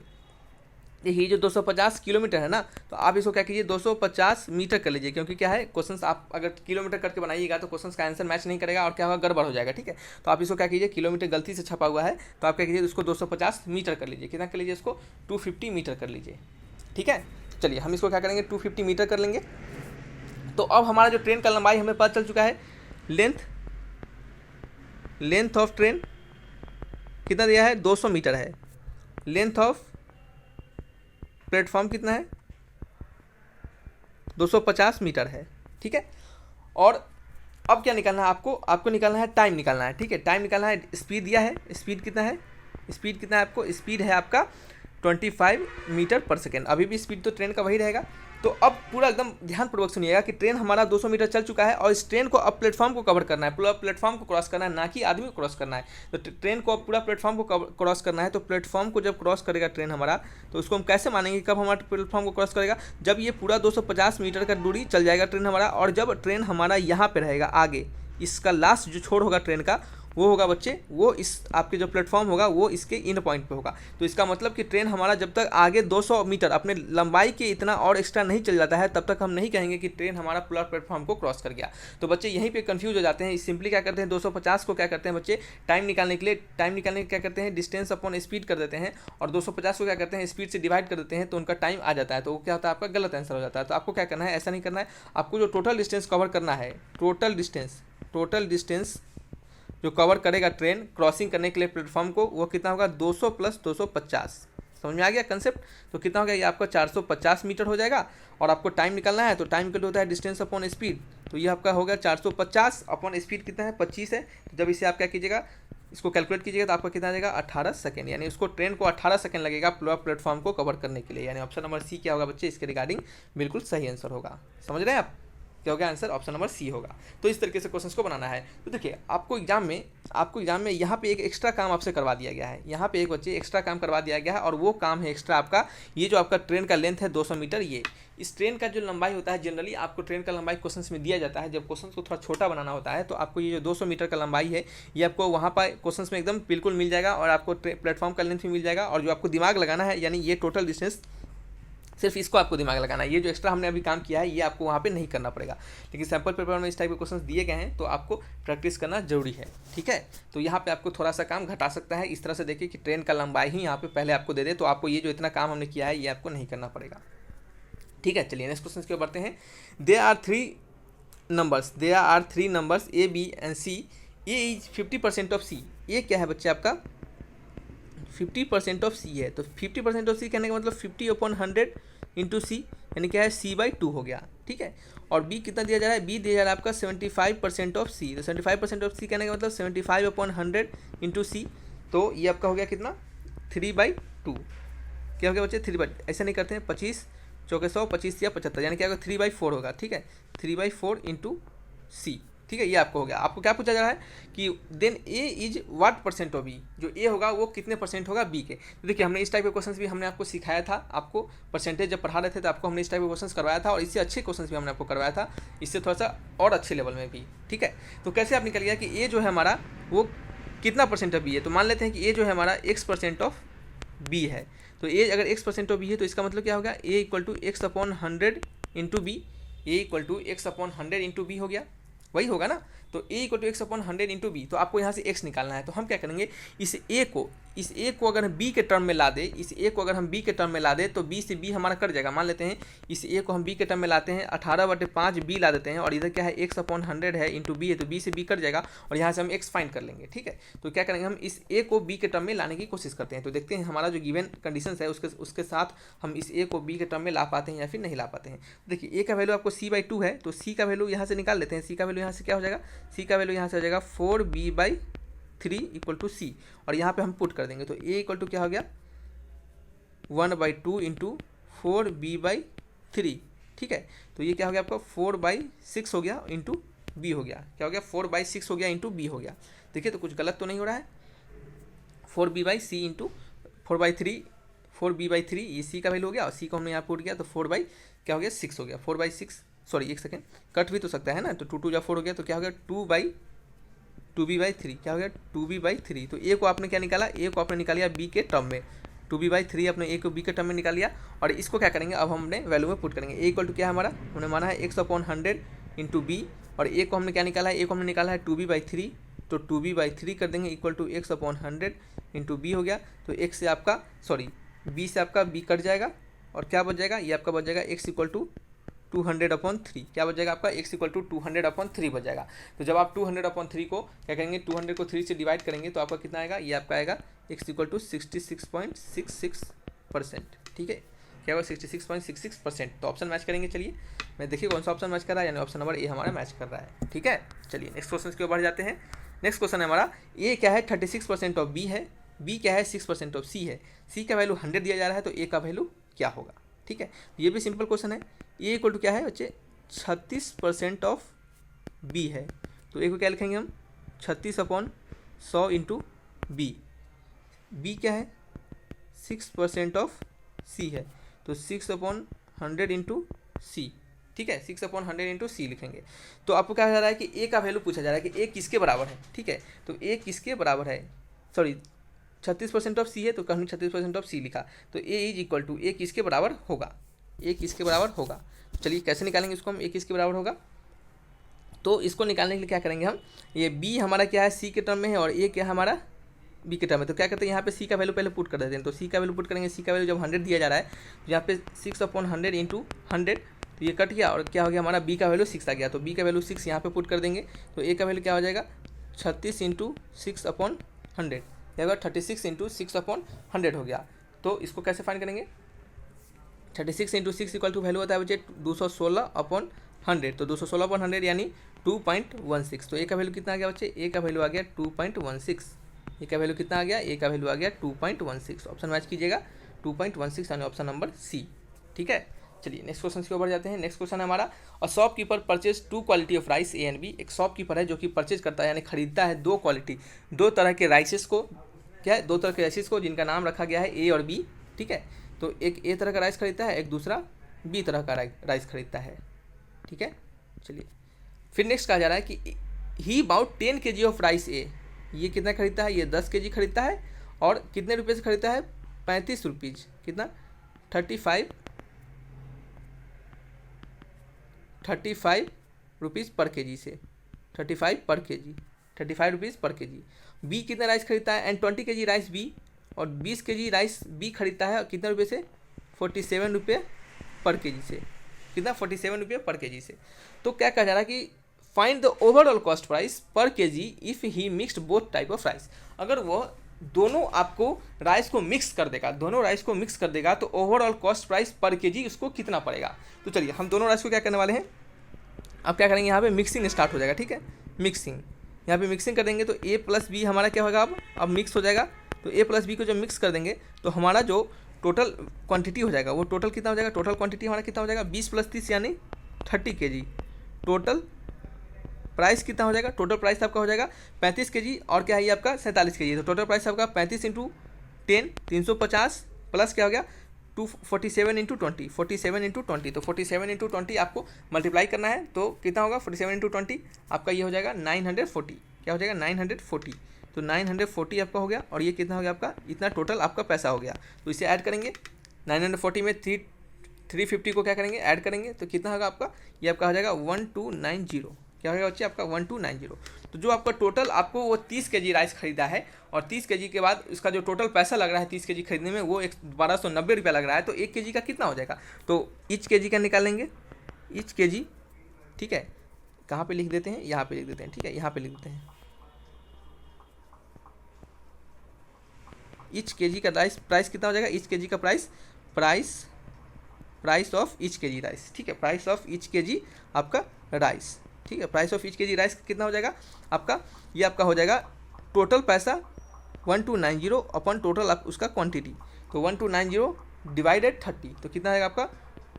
देखिए जो 250 किलोमीटर है ना, तो आप इसको क्या कीजिए 250 मीटर कर लीजिए, क्योंकि क्या है क्वेश्चन आप अगर किलोमीटर करके बनाइएगा तो क्वेश्चन का आंसर मैच नहीं करेगा और क्या होगा गड़बड़ हो जाएगा, ठीक है। तो आप इसको क्या कीजिए, किलोमीटर गलती से छपा हुआ है तो आप क्या कीजिए उसको 250 मीटर कर लीजिए। कितना कर लीजिए इसको 250 मीटर कर लीजिए, ठीक है। चलिए हम इसको क्या करेंगे 250 मीटर कर लेंगे। तो अब हमारा जो ट्रेन का लंबाई हमें पता चल चुका है, लेंथ ऑफ ट्रेन कितना दिया है 200 मीटर है, लेंथ ऑफ प्लेटफॉर्म कितना है 250 मीटर है, ठीक है। और अब क्या निकालना है आपको निकालना है टाइम निकालना है, ठीक है। टाइम निकालना है, स्पीड दिया है, स्पीड कितना है आपको, स्पीड है आपका 25 मीटर पर सेकेंड। अभी भी स्पीड तो ट्रेन का वही रहेगा। तो अब पूरा एकदम ध्यानपूर्वक सुनिएगा कि ट्रेन हमारा 200 मीटर चल चुका है और इस ट्रेन को अब प्लेटफॉर्म को कवर करना है, पूरा प्लेटफॉर्म को क्रॉस करना है, ना कि आदमी को क्रॉस करना है। तो ट्रेन को अब पूरा प्लेटफॉर्म को क्रॉस करना है। तो प्लेटफॉर्म को जब क्रॉस करेगा ट्रेन हमारा, तो उसको हम कैसे मानेंगे कब हमारा प्लेटफॉर्म को क्रॉस करेगा, जब ये पूरा 250 मीटर का दूरी चल जाएगा ट्रेन हमारा, और जब ट्रेन हमारा यहाँ पर रहेगा आगे, इसका लास्ट जो छोर होगा ट्रेन का वो होगा बच्चे, वो इस आपके जो प्लेटफॉर्म होगा वो इसके इन पॉइंट पे होगा। तो इसका मतलब कि ट्रेन हमारा जब तक आगे 200 मीटर अपने लंबाई के इतना और एक्स्ट्रा नहीं चल जाता है, तब तक हम नहीं कहेंगे कि ट्रेन हमारा पूरा प्लेटफॉर्म को क्रॉस कर गया। तो बच्चे यहीं पे कंफ्यूज हो जाते हैं। सिंपली क्या करते हैं 250 को क्या करते हैं बच्चे, टाइम निकालने के क्या करते हैं डिस्टेंस अपॉन स्पीड कर देते हैं, और 250 को क्या करते हैं स्पीड से डिवाइड कर देते हैं, तो उनका टाइम आ जाता है। तो वो क्या होता है आपका गलत आंसर हो जाता है। तो आपको क्या करना है, ऐसा नहीं करना है, आपको जो टोटल डिस्टेंस कवर करना है, टोटल डिस्टेंस जो कवर करेगा ट्रेन क्रॉसिंग करने के लिए प्लेटफॉर्म को, वो कितना होगा 200 प्लस 250। समझ में आ गया कंसेप्ट। तो कितना हो गया ये आपका 450 मीटर हो जाएगा। और आपको टाइम निकालना है, तो टाइम इक्वल होता है डिस्टेंस अपॉन स्पीड। तो ये आपका हो गया 450 अपॉन स्पीड कितना है 25 है। तो जब इसे आप क्या कीजिएगा, इसको कैलकुलेट कीजिएगा तो आपका कितना आ जाएगा 18 सेकंड, यानी उसको ट्रेन को 18 सेकंड लगेगा पूरा प्लेटफॉर्म को कवर करने के लिए। यानी ऑप्शन नंबर सी क्या होगा बच्चे, इसके रिगार्डिंग बिल्कुल सही आंसर होगा। समझ रहे हैं आप, क्या होगा आंसर ऑप्शन नंबर सी होगा। तो इस तरीके से क्वेश्चंस को बनाना है। तो देखिए आपको एग्जाम में यहाँ पे एक एक्स्ट्रा काम आपसे करवा दिया गया है, यहाँ पे एक बच्चे एक्स्ट्रा काम करवा दिया गया है, और वो काम है एक्स्ट्रा आपका ये जो आपका ट्रेन का लेंथ है 200 मीटर, ये इस ट्रेन का जो लंबाई होता है, जनरली आपको ट्रेन का लंबाई क्वेश्चंस में दिया जाता है। जब क्वेश्चंस को थोड़ा छोटा बनाना होता है तो आपको ये जो 200 मीटर का लंबाई है ये आपको वहाँ पर क्वेश्चंस में एकदम बिल्कुल मिल जाएगा, और आपको प्लेटफॉर्म का लेंथ भी मिल जाएगा। और जो आपको दिमाग लगाना है, यानी ये टोटल डिस्टेंस सिर्फ इसको आपको दिमाग लगाना है। ये जो एक्स्ट्रा हमने अभी काम किया है ये आपको वहाँ पे नहीं करना पड़ेगा, लेकिन सैम्पल पेपर में इस टाइप के क्वेश्चंस दिए गए हैं तो आपको प्रैक्टिस करना जरूरी है, ठीक है। तो यहाँ पे आपको थोड़ा सा काम घटा सकता है। इस तरह से देखिए कि ट्रेन का लंबाई ही यहाँ पे पहले आपको दे दे, तो आपको ये जो इतना काम हमने किया है ये आपको नहीं करना पड़ेगा, ठीक है। चलिए नेक्स्ट क्वेश्चन की ओर बढ़ते हैं। There are three numbers A B and C, A is 50% of C. ये क्या है बच्चे आपका 50% ऑफ सी है। तो 50% ऑफ सी कहने का मतलब 50/100 इंटू सी, यानी क्या है c/2 हो गया, ठीक है। और b कितना दिया जा रहा है, b दिया जा रहा है आपका 75% ऑफ सी। तो 75% ऑफ सी कहने का मतलब 75/100 इंटू सी, तो ये आपका हो गया कितना 3/2 क्या हो गया बच्चे 3 ऐसे नहीं करते हैं, 25 चौके 100, 25 या 75 यानी क्या होगा 3/4 होगा, ठीक है 3/4 इंटू सी, ठीक है ये आपको हो गया। आपको क्या पूछा जा रहा है कि then A is what percent of B, जो ए होगा वो कितने परसेंट होगा बी के। तो देखिए हमने इस टाइप के क्वेश्चंस भी हमने आपको सिखाया था, आपको परसेंटेज जब पढ़ा रहे थे तो आपको हमने इस टाइप के क्वेश्चंस करवाया था, और इससे अच्छे क्वेश्चंस भी हमने आपको करवाया था, इससे थोड़ा सा और अच्छे लेवल में भी, ठीक है। तो कैसे आप निकल गया कि ए जो है हमारा वो कितना परसेंट ऑफ बी है, तो मान लेते हैं कि ए जो है हमारा x% ऑफ बी है। तो ए अगर x% ऑफ बी है तो इसका मतलब क्या होगा, A equal to x/100 into B, A equal to x/100 into B हो गया, वही होगा ना। तो a equal to x/100 into B, तो आपको यहाँ से x निकालना है। तो हम क्या करेंगे, इस a को अगर b के टर्म में ला दे, इस a को अगर हम b के टर्म में ला दे तो b से b हमारा कट जाएगा। मान लेते हैं इस a को हम b के टर्म में लाते हैं, 18/5 b ला देते हैं, और इधर क्या है x/100 है इंटू b है, तो b से b कट जाएगा और यहाँ से हम x फाइंड कर लेंगे, ठीक है। तो क्या करेंगे, हम इस a को b के टर्म में लाने की कोशिश करते हैं। तो देखते हैं हमारा जो गिवन कंडीशन है उसके साथ हम इस a को b के टर्म में ला पाते हैं या फिर नहीं ला पाते हैं। देखिए a का वैल्यू आपको c/2 है, तो c का वैल्यू यहाँ से निकाल लेते हैं। c का वैल्यू यहाँ से क्या हो जाएगा, c का वैल्यू यहाँ से हो जाएगा 4b/3 इक्वल टू सी, और यहाँ पे हम पुट कर देंगे। तो a इक्वल टू क्या हो गया 1/2 इंटू 4b/3, ठीक है। तो ये क्या हो गया आपका 4/6 हो गया इंटू बी हो गया, क्या हो गया 4/6 हो गया इंटू बी हो गया। देखिए तो कुछ गलत तो नहीं हो रहा है, 4b/c इंटू 4b/3 ये c का वैल्यू हो गया, और c को हमने यहाँ पुट किया तो 4 क्या हो गया 6 हो गया, 4/6 सॉरी एक सेकेंड कट भी तो सकता है ना, तो 2 2 4 हो गया, तो क्या हो गया 2b/3 क्या हो गया 2b/3। तो a को आपने क्या निकाला, a को आपने निकालिया b के टर्म में, 2b/3 अपने a को b के टर्म में निकाल लिया, और इसको क्या करेंगे अब हमने वैल्यू में पुट करेंगे। a इक्वल टू क्या है हमारा, हमने माना है x/100 इंटू बी, और a को हमने क्या निकाला है, a को हमने निकाला है 2b/3, तो 2b/3 कर देंगे equal to x/100 into B हो गया। तो x से आपका सॉरी b से आपका b कट जाएगा, और क्या बच जाएगा, ये आपका बच जाएगा x इक्वल टू 200/3, क्या बच जाएगा आपका x इक्वल टू 200/3 बच जाएगा। तो जब आप 200/3 को क्या करेंगे, 200 को 3 से डिवाइड करेंगे तो आपका कितना आएगा, ये आपका आएगा x इक्वल टू 66.66%, ठीक है, क्या होगा 66.66%। तो ऑप्शन मैच करेंगे, चलिए मैं देखिए कौन सा ऑप्शन मैच कर रहा है, यानी ऑप्शन नंबर ए हमारा मैच कर रहा है, ठीक है। चलिए नेक्स्ट क्वेश्चन की ओर बढ़ जाते हैं। नेक्स्ट क्वेश्चन है हमारा, ए क्या है 36% ऑफ बी है, बी क्या है 6% ऑफ सी है, सी का वैल्यू 100 दिया जा रहा है, तो ए का वैल्यू क्या होगा, ठीक है। ये भी सिंपल क्वेश्चन है। ए इक्वल टू क्या है बच्चे 36% ऑफ बी है, तो ए को क्या लिखेंगे हम 36/100 इंटू बी, बी क्या है 6% ऑफ सी है, तो 6/100 इंटू सी, ठीक है 6/100 इंटू सी लिखेंगे। तो आपको क्या जा रहा है कि ए का वैल्यू पूछा जा रहा है कि ए किसके बराबर है, ठीक है। तो ए किसके बराबर है, सॉरी 36% ऑफ सी है, तो हमने 36% ऑफ सी लिखा, तो ए इज इक्वल टू ए किसके बराबर होगा, ए किसके बराबर होगा। चलिए कैसे निकालेंगे इसको हम, ए किसके बराबर होगा। तो इसको निकालने के लिए क्या करेंगे हम, ये बी हमारा क्या है सी के टर्म में है, और ए क्या है हमारा बी के टर्म में। तो क्या करते हैं यहाँ पे सी का वैल्यू पहले पुट कर देते हैं। तो सी का वैल्यू पुट करेंगे, सी का वैल्यू जब 100 दिया जा रहा है तो यहाँ पे 6/100 इंटू 100, तो ये कट गया, और क्या हो गया हमारा बी का वैल्यू 6 आ गया, तो बी का वैल्यू 6 यहाँ पे पुट कर देंगे। तो ए का वैल्यू क्या हो जाएगा 36 इंटू 6/100, क्या होगा 36 इंटू 6/100 हो गया। तो इसको कैसे फाइंड करेंगे, 36 इंटू 6 इक्वल टू वैल्यू होता है बच्चे 216/100, तो 216/100 यानी 2.16। तो ए का वैल्यू कितना आ गया बच्चे, ए का वैल्यू आ गया 2.16, ए का वैल्यू कितना आ गया, ए का वैल्यू आ गया 2.16। ऑप्शन मैच कीजिएगा 2.16 यानी ऑप्शन नंबर सी, ठीक है। चलिए नेक्स्ट क्वेश्चन की ओर बढ़ जाते हैं। नेक्स्ट क्वेश्चन है हमारा, और shopkeeper purchase 2 quality of rice A and B. एक शॉपकीपर है जो कि परचेज करता है यानी खरीदता है 2 क्वालिटी, 2 तरह के राइसेस को, क्या है 2 तरह के राइसेस को जिनका नाम रखा गया है ए और बी, ठीक है। तो एक ए तरह का राइस खरीदता है, एक दूसरा बी तरह का राइस खरीदता है, ठीक है। चलिए फिर नेक्स्ट कहा जा रहा है कि ही बाउट 10 kg ऑफ राइस ए, ये कितना खरीदता है, ये 10 kg खरीदता है, और कितने रुपये से खरीदता है 35 रुपीज़, कितना 35 रुपीज़ पर केजी से, 35 पर केजी, 35 रुपीज़ पर केजी। बी कितना राइस खरीदता है, एंड 20 kg राइस बी, और 20 kg राइस बी खरीदता है, कितने रुपये से 47 रुपये पर केजी से, कितना 47 रुपये पर केजी से। तो क्या कहा जा रहा है कि find the overall cost price per kg if he mixed both type of rice. अगर वो दोनों आपको राइस को मिक्स कर देगा, दोनों राइस को मिक्स कर देगा, तो overall cost price per KG उसको कितना पड़ेगा। तो चलिए हम दोनों राइस को क्या करने वाले हैं, अब क्या करेंगे यहाँ पे मिक्सिंग स्टार्ट हो जाएगा, ठीक है। मिक्सिंग यहाँ पे मिक्सिंग कर देंगे, तो ए प्लस बी हमारा क्या होगा अब मिक्स हो जाएगा, तो ए प्लस बी को जब मिक्स कर देंगे तो हमारा जो टोटल क्वांटिटी हो जाएगा वो टोटल कितना हो जाएगा, टोटल क्वांटिटी हमारा कितना हो जाएगा 20 + 30 यानी 30 kg। टोटल प्राइस कितना हो जाएगा, टोटल प्राइस आपका हो जाएगा 35 kg और क्या है ये आपका 47 kg। तो टोटल प्राइस आपका 35 × 10 350 प्लस क्या हो गया 247 × 20 47 × 20। तो 47 × 20 आपको मल्टीप्लाई करना है तो कितना होगा 47 × 20 आपका ये हो जाएगा 940। क्या हो जाएगा 940। तो 940 आपका हो गया और ये कितना हो गया आपका, इतना टोटल आपका पैसा हो गया। तो इसे ऐड करेंगे 940 में 350 को क्या करेंगे ऐड करेंगे तो कितना होगा आपका, ये आपका हो जाएगा 1290। क्या होगा बच्चे आपका 1290। तो जो आपका टोटल आपको वो 30 kg राइस खरीदा है और 30 kg के बाद इसका जो टोटल पैसा लग रहा है 30 kg खरीदने में वो 1290 रुपया लग रहा है। तो 1 kg का कितना हो जाएगा, तो ईच kg का निकालेंगे, ईच kg। ठीक है, कहाँ पे लिख देते हैं, यहाँ पे लिख देते हैं। ठीक है, यहाँ पे लिख देते हैं ईच kg का प्राइस कितना हो जाएगा, ईच kg का price of each kg rice. ठीक है, प्राइस ऑफ ईच kg आपका राइस। ठीक है, price of each kg rice कितना हो जाएगा आपका, ये आपका हो जाएगा टोटल पैसा 1290 अपॉन टोटल आप उसका क्वांटिटी। तो 1290 डिवाइडेड 30 तो कितना आएगा आपका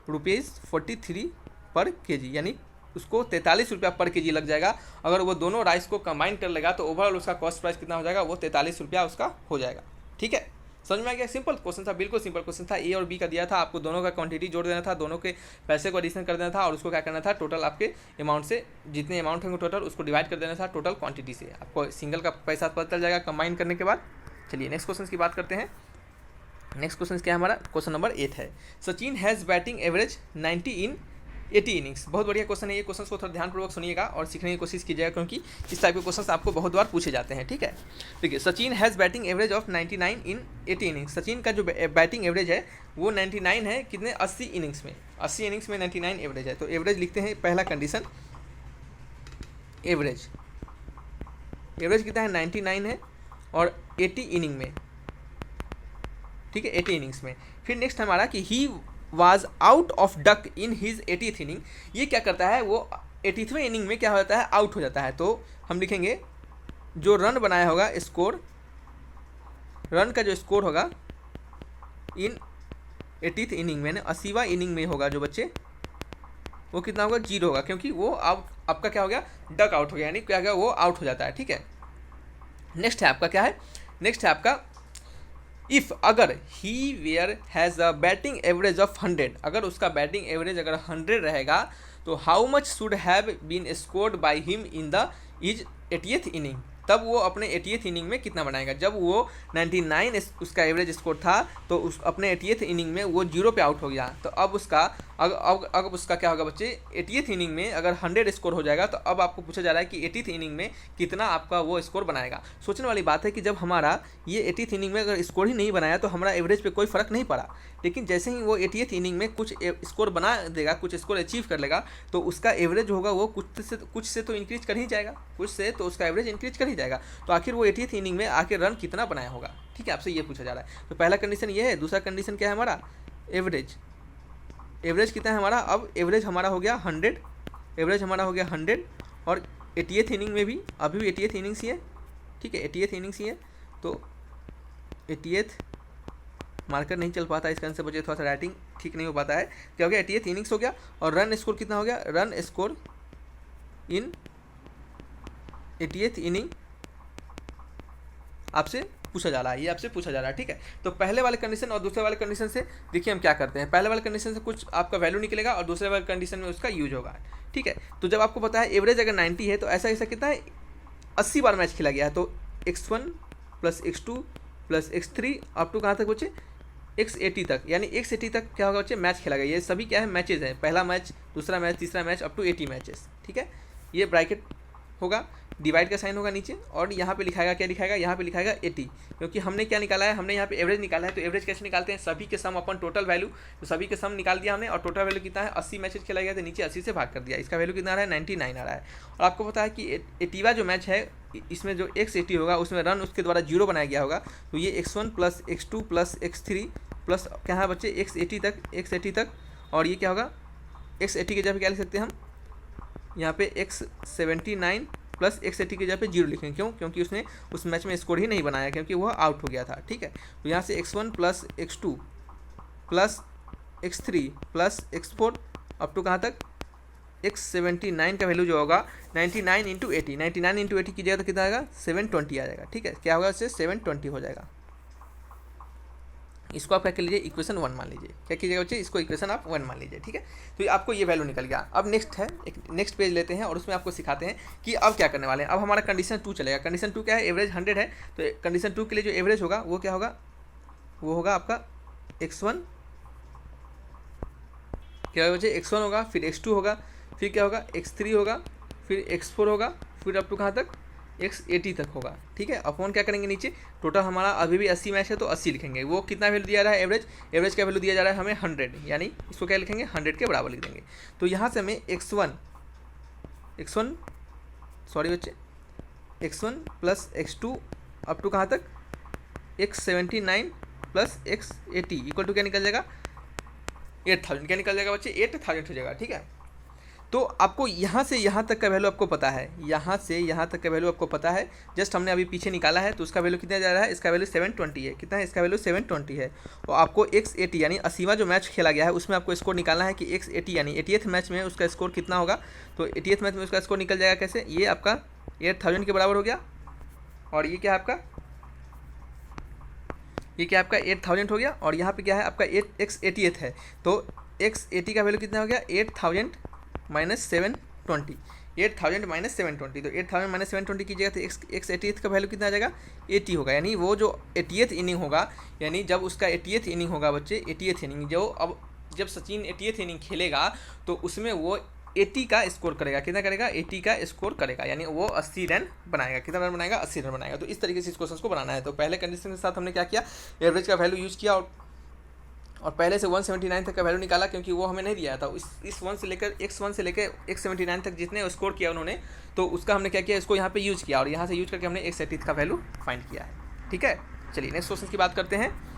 ₹43 पर kg, यानी उसको 43 रुपया पर kg लग जाएगा। अगर वो दोनों राइस को कंबाइन कर लेगा तो ओवरऑल उसका कॉस्ट प्राइस कितना हो जाएगा, वो 43 रुपया उसका हो जाएगा। ठीक है, समझ में आ गया। सिंपल क्वेश्चन था, बिल्कुल सिंपल क्वेश्चन था। ए और बी का दिया था, आपको दोनों का क्वांटिटी जोड़ देना था, दोनों के पैसे को एडिशन कर देना था और उसको क्या करना था, टोटल आपके अमाउंट से जितने अमाउंट होंगे टोटल उसको डिवाइड कर देना था टोटल क्वांटिटी से। आपको सिंगल का पैसा पता चल जाएगा कंबाइन करने के बाद। चलिए नेक्स्ट क्वेश्चन की बात करते हैं। नेक्स्ट क्वेश्चन क्या है हमारा, क्वेश्चन नंबर 8 है। Sachin has batting average 90 in 80 innings. बहुत बढ़िया क्वेश्चन है ये। क्वेश्चन को थोड़ा ध्यानपूर्वक सुनिएगा और सीखने की कोशिश कीजिएगा क्योंकि इस टाइप के क्वेश्चन आपको बहुत बार पूछे जाते हैं। ठीक है, देखिए Sachin has batting average of 99 in 80 innings. Sachin का जो बैटिंग एवरेज है वो 99 है, कितने 80 इनिंग्स में, 80 इनिंग्स में 99 एवरेज है। तो एवरेज लिखते हैं, पहला कंडीशन एवरेज कितना है 99 है और 80 इनिंग में। ठीक है, 80 इनिंग्स में। फिर नेक्स्ट हमारा कि he was out of duck in his 80th inning. ये क्या करता है, वो 80वें इनिंग में क्या हो जाता है, आउट हो जाता है। तो हम लिखेंगे जो रन बनाया होगा, स्कोर, रन का जो स्कोर होगा इन 80th इनिंग में, 80वां इनिंग में होगा जो बच्चे, वो कितना होगा 0 होगा, क्योंकि वो आपका क्या हो गया, डक आउट हो गया, यानी क्या गया वो आउट हो जाता है। ठीक है, नेक्स्ट है आपका क्या है, नेक्स्ट है आपका इफ़, अगर he where has a batting average of 100, अगर उसका बैटिंग एवरेज अगर 100 रहेगा तो how much should have been scored by him in the is 80th inning. तब वो अपने 80th इनिंग में कितना बनाएगा। जब वो 99 उसका एवरेज स्कोर था तो उस अपने 80th इनिंग में वो 0 पे आउट हो गया। तो अब उसका अब उसका क्या होगा बच्चे, 80th इनिंग में अगर 100 स्कोर हो जाएगा तो अब आपको पूछा जा रहा है कि 80th इनिंग में कितना आपका वो स्कोर बनाएगा। सोचने वाली बात है कि जब हमारा ये 80th इनिंग में अगर स्कोर ही नहीं बनाया तो हमारा एवरेज पे कोई फ़र्क नहीं पड़ा, लेकिन जैसे ही वो 80th इनिंग में कुछ स्कोर बना देगा, कुछ स्कोर अचीव कर लेगा तो उसका एवरेज होगा वो कुछ से तो इंक्रीज कर ही जाएगा, कुछ से तो उसका एवरेज इंक्रीज कर ही जाएगा। तो आखिर वो 80th इनिंग में आखिर रन कितना बनाया होगा। ठीक है, आपसे ये पूछा जा रहा है। तो पहला कंडीशन ये है। दूसरा कंडीशन क्या है हमारा, एवरेज कितना है हमारा, अब एवरेज हमारा हो गया 100, एवरेज हमारा हो गया 100 और 80th इनिंग में भी अभी भी 80th इनिंग्स ही है। ठीक है, 80th इनिंग्स ही है। तो 80th मार्कर नहीं चल पाता, इसका आंसर बचे, थोड़ा सा राइटिंग ठीक नहीं हो पाता है। क्या हो गया, 80th इनिंग्स हो गया और रन स्कोर कितना हो गया, run score in 80th inning आपसे पूछा जा रहा है, ये आपसे पूछा जा रहा है। ठीक है, तो पहले वाले कंडीशन और दूसरे वाले कंडीशन से देखिए हम क्या करते हैं। पहले वाले कंडीशन से कुछ आपका वैल्यू निकलेगा और दूसरे वाले कंडीशन में उसका यूज होगा। ठीक है, तो जब आपको पता है एवरेज अगर 90 है तो ऐसा कितना है, 80 बार मैच खेला गया है। तो x1 + x2 + x3 up to कहाँ तक बच्चे, x80 तक, यानी x80 तक क्या होगा बच्चे, मैच खेला गया। ये सभी क्या है, मैचेज हैं, पहला मैच, दूसरा मैच, तीसरा मैच, अप टू 80 मैचेस। ठीक है, ये ब्रैकेट होगा, डिवाइड का साइन होगा नीचे और यहाँ पे लिखाएगा, क्या लिखाएगा, यहाँ पे लिखाएगा 80, क्योंकि हमने क्या निकाला है, हमने यहाँ पे एवरेज निकाला है। तो एवरेज कैसे निकालते हैं, सभी के सम अपन टोटल वैल्यू, तो सभी के सम निकाल दिया हमने और टोटल वैल्यू कितना है, 80 मैचेज खेला गया तो नीचे 80 से भाग कर दिया, इसका वैल्यू कितना आ रहा है, 99 आ रहा है। और आपको पता है कि 80वां जो मैच है इसमें जो x80 होगा उसमें रन उसके द्वारा 0 बनाया गया होगा। तो ये x1 + x2 + x3 प्लस क्या है बच्चे, x80 तक और ये क्या होगा, x80 के जगह क्या लिख सकते हैं हम, यहाँ पे x79 प्लस x80 की जगह पे 0 लिखेंगे। क्यों? क्योंकि उसने उस मैच में स्कोर ही नहीं बनाया, क्योंकि वह आउट हो गया था। ठीक है, तो यहाँ से x1 plus x2 plus x3 plus x4 up to कहाँ तक x79 का वैल्यू जो होगा 99 इंटू 80, 99 इंटू 80 की जगह तो कितना आएगा 720 आ जाएगा। ठीक है, क्या होगा इससे 720 हो जाएगा। इसको आप क्या कर लीजिए इक्वेशन 1 मान लीजिए। क्या कीजिएगा बच्चे, इसको इक्वेशन आप 1 मान लीजिए। ठीक है, तो आपको ये वैल्यू निकल गया। अब नेक्स्ट है, एक नेक्स्ट पेज लेते हैं और उसमें आपको सिखाते हैं कि अब क्या करने वाले हैं। अब हमारा कंडीशन 2 चलेगा। कंडीशन 2 क्या है, एवरेज 100 है, तो कंडीशन 2 के लिए जो एवरेज होगा वो क्या होगा, वो होगा आपका x1, क्या होगा बच्चे x1 होगा, फिर x2 होगा, फिर क्या होगा x3 होगा, फिर x4 होगा, फिर अप टू कहाँ तक x80 तक होगा। ठीक है, अपॉन क्या करेंगे नीचे, टोटल हमारा अभी भी 80 मैच है तो 80 लिखेंगे। वो कितना वैल्यू दिया जा रहा है, एवरेज का वैल्यू दिया जा रहा है हमें 100, यानी इसको क्या लिखेंगे 100 के बराबर लिख देंगे। तो यहाँ से हमें x1 सॉरी बच्चे x1 plus x2 up to कहाँ तक x79 plus x80 equal to क्या निकल जाएगा 8000। क्या निकल जाएगा बच्चे 8000 हो जाएगा। ठीक है, तो आपको यहाँ से यहाँ तक का वैल्यू आपको पता है, यहाँ से यहाँ तक का वैल्यू आपको पता है, जस्ट हमने अभी पीछे निकाला है। तो उसका वैल्यू कितना जा रहा है, इसका वैल्यू 720 है। कितना है, इसका वैल्यू 720 है। और आपको x80 यानी 80वां जो मैच खेला गया है उसमें आपको स्कोर निकालना है कि x80 यानी 80th मैच में उसका स्कोर कितना होगा। तो 80th मैच में उसका स्कोर निकल जाएगा कैसे, ये आपका 8000 के बराबर हो गया, और ये क्या है आपका, ये क्या आपका 8000 हो गया, और यहाँ पे क्या है आपका x80th है। तो x80 का वैल्यू कितना हो गया 8000 माइनस 720, 8000 माइनस 720। तो 8000 माइनस 720 कीजिएगा तो x80th का वैल्यू कितना आ जाएगा 80 होगा। यानी वो जो 80th इनिंग होगा, यानी जब उसका 80th इनिंग होगा बच्चे, 80th इनिंग जो अब जब सचिन 80th इनिंग खेलेगा तो उसमें वो 80 का स्कोर करेगा। कितना करेगा 80 का स्कोर करेगा, यानी वो 80 रन बनाएगा। कितना रन बनाएगा 80 रन बनाएगा। तो इस तरीके से इस क्वेश्चन को बनाना है। तो पहले कंडीशन के साथ हमने क्या किया, एवरेज का वैल्यू यूज़ किया और पहले से 179 तक का वैल्यू निकाला, क्योंकि वो हमें नहीं दिया था। इस 1 से लेकर x1 से लेकर x79 तक जितने स्कोर किया उन्होंने, तो उसका हमने क्या किया, इसको यहाँ पे यूज़ किया और यहाँ से यूज करके हमने x80 का वैल्यू फाइंड किया है। ठीक है, चलिए नेक्स्ट क्वेश्चन की बात करते हैं।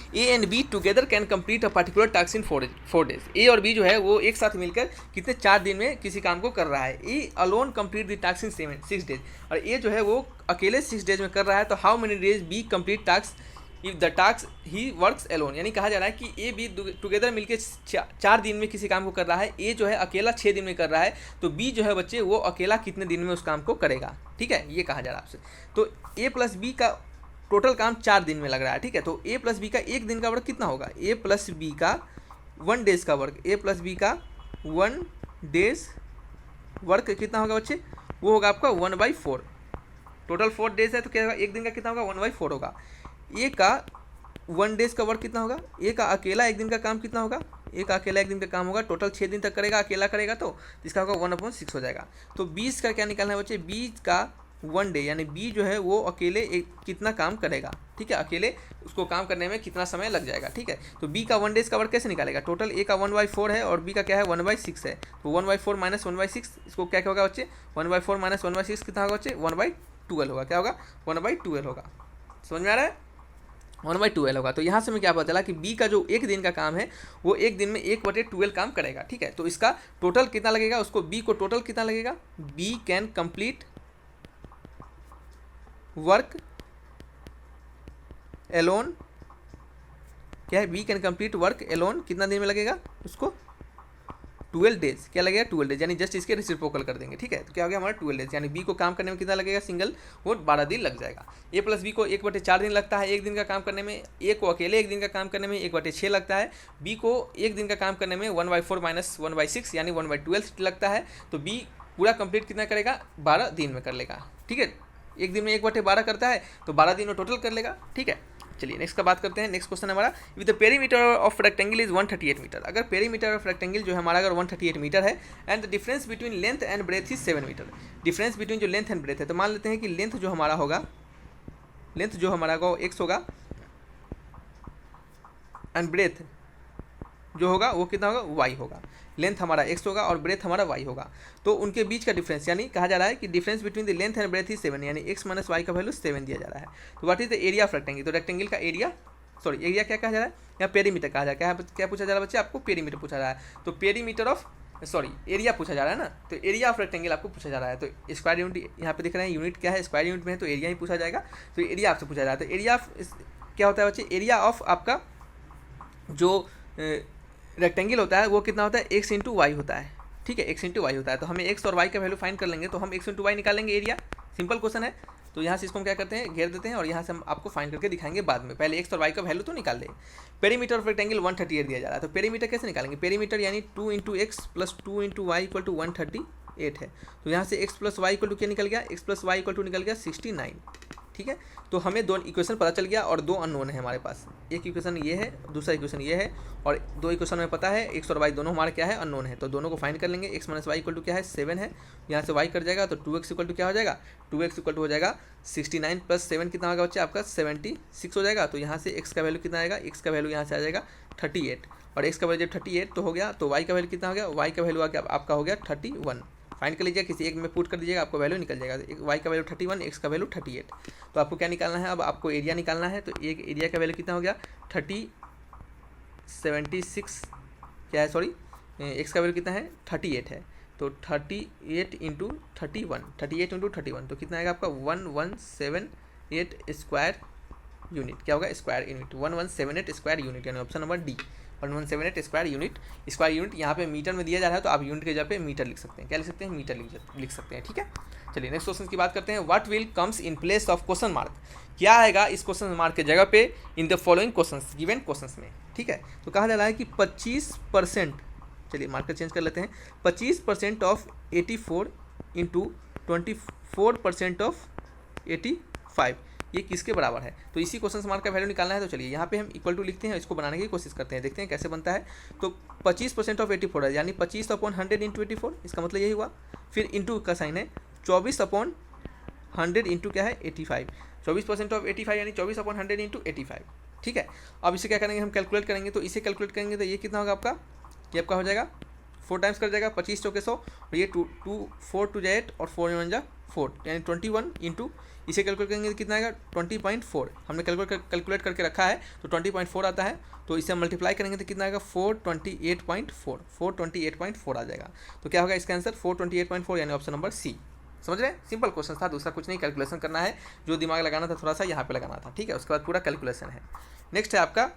A and B together can complete a particular task in 4 days. A और बी जो है वो एक साथ मिलकर कितने 4 दिन में किसी काम को कर रहा है। A alone complete the task in 6 days, और ए जो है वो अकेले 6 डेज में कर रहा है। तो how many days B complete task if the task he works alone. यानी कहा जा रहा है कि ए बी टुगेदर मिलकर 4 दिन में किसी काम को कर रहा है। ए जो है अकेला 6 दिन में कर रहा है, तो बी जो है बच्चे वो अकेला कितने दिन में उस काम को करेगा। ठीक है, ये कहा जा रहा है आपसे। तो ए प्लस बी का टोटल काम 4 दिन में लग रहा है। ठीक है, तो ए प्लस बी का एक दिन का वर्क कितना होगा, ए प्लस बी का 1 डेज का वर्क, ए प्लस बी का 1 डेज वर्क कितना होगा बच्चे, वो होगा आपका 1/4। टोटल 4 डेज है तो क्या होगा, एक दिन का कितना होगा 1/4 होगा। ए का 1 डेज का वर्क कितना होगा, ए का अकेला एक दिन का काम कितना होगा, ए का अकेला एक दिन का काम होगा, टोटल 6 दिन तक करेगा अकेला करेगा, तो इसका होगा 1/6 हो जाएगा। तो 20 का क्या निकालना है बच्चे, 20 का 1 डे, यानी बी जो है वो अकेले एक कितना काम करेगा। ठीक है, अकेले उसको काम करने में कितना समय लग जाएगा। ठीक है, तो बी का 1 डेज का वर्क कैसे निकालेगा, टोटल ए का 1/4 है और बी का क्या है 1/6 है। तो 1/4 माइनस 1/6, इसको क्या होगा बच्चे 1/4 माइनस 1/6 कितना होगा बच्चे 1/12 होगा। क्या होगा 1/12 होगा। समझ में आ रहा है, 1/12 होगा। तो यहाँ से हमें क्या पता चला कि बी का जो एक दिन का काम है वो एक दिन में 1/12 काम करेगा। ठीक है, तो इसका टोटल कितना लगेगा, उसको बी को टोटल कितना लगेगा, B can complete work alone, क्या है B can complete work alone, कितना दिन में लगेगा उसको 12 डेज। क्या लगेगा 12 डेज, यानी जस्ट इसके रिसिप्रोकल कर देंगे। ठीक है, तो क्या हो गया हमारा 12 डेज, यानी बी को काम करने में कितना लगेगा सिंगल, वो 12 दिन लग जाएगा। ए प्लस बी को 1/4 दिन लगता है एक दिन का काम करने में, ए को अकेले एक दिन का काम करने में 1/6 लगता है, बी को एक दिन का काम करने में 1/4 माइनस 1/6 यानी 1/12 लगता है। तो बी पूरा कंप्लीट कितना करेगा 12 दिन में कर लेगा। ठीक है, एक दिन में 1/12 करता है तो 12 दिन में टोटल कर लेगा। ठीक है, चलिए नेक्स्ट का बात करते हैं। नेक्स्ट क्वेश्चन हमारा, with the perimeter of rectangle is 138 metre. अगर पेरीमीटर ऑफ रेक्टेंगल जो है हमारा अगर 138 मीटर है and the difference between length and breadth is 7 metre. Difference between जो लेंथ एंड ब्रेथ है, तो मान लेते हैं कि लेंथ जो हमारा होगा, लेंथ जो हमारा होगा एक्स होगा एंड ब्रेथ जो होगा वो कितना होगा वाई होगा। लेंथ हमारा एक्स होगा और ब्रेथ हमारा वाई होगा। तो उनके बीच का डिफरेंस, यानी कहा जा रहा है कि difference between the length and breadth is 7, यानी एक्स माइनस वाई का वैल्यू 7 दिया जा रहा है। तो what is the area of rectangle, तो रेक्टेंगल का एरिया, सॉरी एरिया क्या कहा जा रहा है, या पेरीमीटर कहा जा रहा है। क्या पूछा जा रहा है बच्चे, आपको पेरीमीटर पूछा जा रहा है। तो पेरीमीटर ऑफ सॉरी एरिया पूछा जा रहा है ना, तो एरिया ऑफ रेक्टेंगल आपको पूछा जा रहा है। तो स्क्वायर यूनिट यहाँ पे दिख रहे हैं, यूनिट क्या है, स्क्वायर यूनिट में है तो एरिया ही पूछा जाएगा। तो एरिया आपसे पूछा जा रहा है। तो एरिया ऑफ क्या होता है बच्चे, एरिया ऑफ आपका जो रेक्टेंगल होता है वो कितना होता है, एक्स इंटू वाई होता है। ठीक है, एक्स इंटू वाई होता है। तो हमें एक्स और वाई का वैल्यू फाइंड कर लेंगे, तो हम एक्स इंटू वाई निकालेंगे एरिया। सिंपल क्वेश्चन है। तो यहाँ से इसको हम क्या करते हैं, घेर देते हैं और यहाँ से हम आपको फाइंड करके दिखाएंगे बाद में। पहले एक्स और वाई का वैल्यू तो निकाल दें। पेरीमीटर ऑफ रेक्टेंगल 138 दिया जा रहा है। तो पेरीमीटर कैसे निकालेंगे, पेरीमीटर यानी 2 into X plus 2 into Y equal to 138 है। तो यहाँ से X plus Y equal to क्या निकल गया, X plus Y equal to निकल गया 69। ठीक है, तो हमें दो इक्वेशन पता चल गया और दो अननोन है हमारे पास। एक इक्वेशन ये है, दूसरा इक्वेशन ये है, और दो इक्वेशन में पता है एक्स और वाई दोनों हमारे क्या है, अननोन है। तो दोनों को फाइंड कर लेंगे। X minus Y equal to क्या है, 7 है। यहाँ से वाई कट जाएगा तो 2x इक्वल टू क्या हो जाएगा, 2x इक्वल टू हो जाएगा 69 प्लस 7 कितना होगा बच्चे आपका 76 हो जाएगा। तो यहाँ से x का वैल्यू कितना आएगा, x का वैल्यू यहाँ से आ जाएगा 38, और x का वैल्यू जब 38 तो हो गया, तो y का वैल्यू कितना हो गया, y का वैल्यू आपका हो गया 31। फाइंड कर लीजिएगा, किसी एक में पुट कर दीजिएगा, आपको वैल्यू निकल जाएगा। y का वैल्यू 31, x का वैल्यू 38। तो आपको क्या निकालना है, अब आपको एरिया निकालना है। तो एक एरिया का वैल्यू कितना हो गया 76 क्या है, सॉरी x का वैल्यू कितना है 38 है। तो 38 इंटू 31, 38 इंटू 31 तो कितना आएगा आपका 1178 स्क्वायर यूनिट। क्या होगा, स्क्वायर यूनिट 1178 स्क्वायर यूनिट, यानी option number D 1178 square unit. Square unit यहाँ पे मीटर में दिया जा रहा है, तो आप यूनिट के जगह पे मीटर लिख सकते हैं। क्या लिख सकते हैं, मीटर लिख सकते हैं। ठीक है, चलिए नेक्स्ट क्वेश्चन की बात करते हैं। What will comes in place of question mark, क्या आएगा इस क्वेश्चन मार्क के जगह पे in the following question given question में। ठीक है, तो कहा जा रहा है कि 25%, चलिए मार्कर चेंज कर लेते हैं, 25% ऑफ 84 इंटू 24% ऑफ 85 ये किसके बराबर है। तो इसी क्वेश्चन मार्क का वैल्यू निकालना है। तो चलिए यहाँ पे हम इक्वल टू लिखते हैं, इसको बनाने की कोशिश करते हैं, देखते हैं कैसे बनता है। तो 25% ऑफ 84 है, यानी 25 अपॉन 100 इंटू 84, इसका मतलब यही हुआ। फिर इंटू का साइन है, 24 अपॉन 100 इंटू क्या है 85, 24% ऑफ 85 यानी 24 अपॉन 100 इंटू 85। ठीक है, अब इसे क्या करेंगे, हम कैलकुलेट करेंगे। तो इसे कैलकुलेट करेंगे तो ये कितना होगा आपका, ये आपका हो जाएगा 4 टाइम्स कर जाएगा, 25 चौके 100, और ये 4 2 8 और 4 1 जा 4, यानी 21 इंटू इसे कैलकुलेट करेंगे तो कितना आएगा 20.4। हमने कैलकुलेट करके रखा है तो 20.4 आता है। तो इसे हम मल्टीप्लाई करेंगे तो कितना आएगा 428.4 आ जाएगा। तो क्या होगा इसका आंसर 428.4, यानी ऑप्शन नंबर सी। समझ रहे हैं, सिंपल क्वेश्चन था, दूसरा कुछ नहीं, कैलकुलेशन करना है, जो दिमाग लगाना था थोड़ा सा यहाँ पे लगाना था। ठीक है, उसके बाद पूरा कैलकुलेशन है। नेक्स्ट है आपका,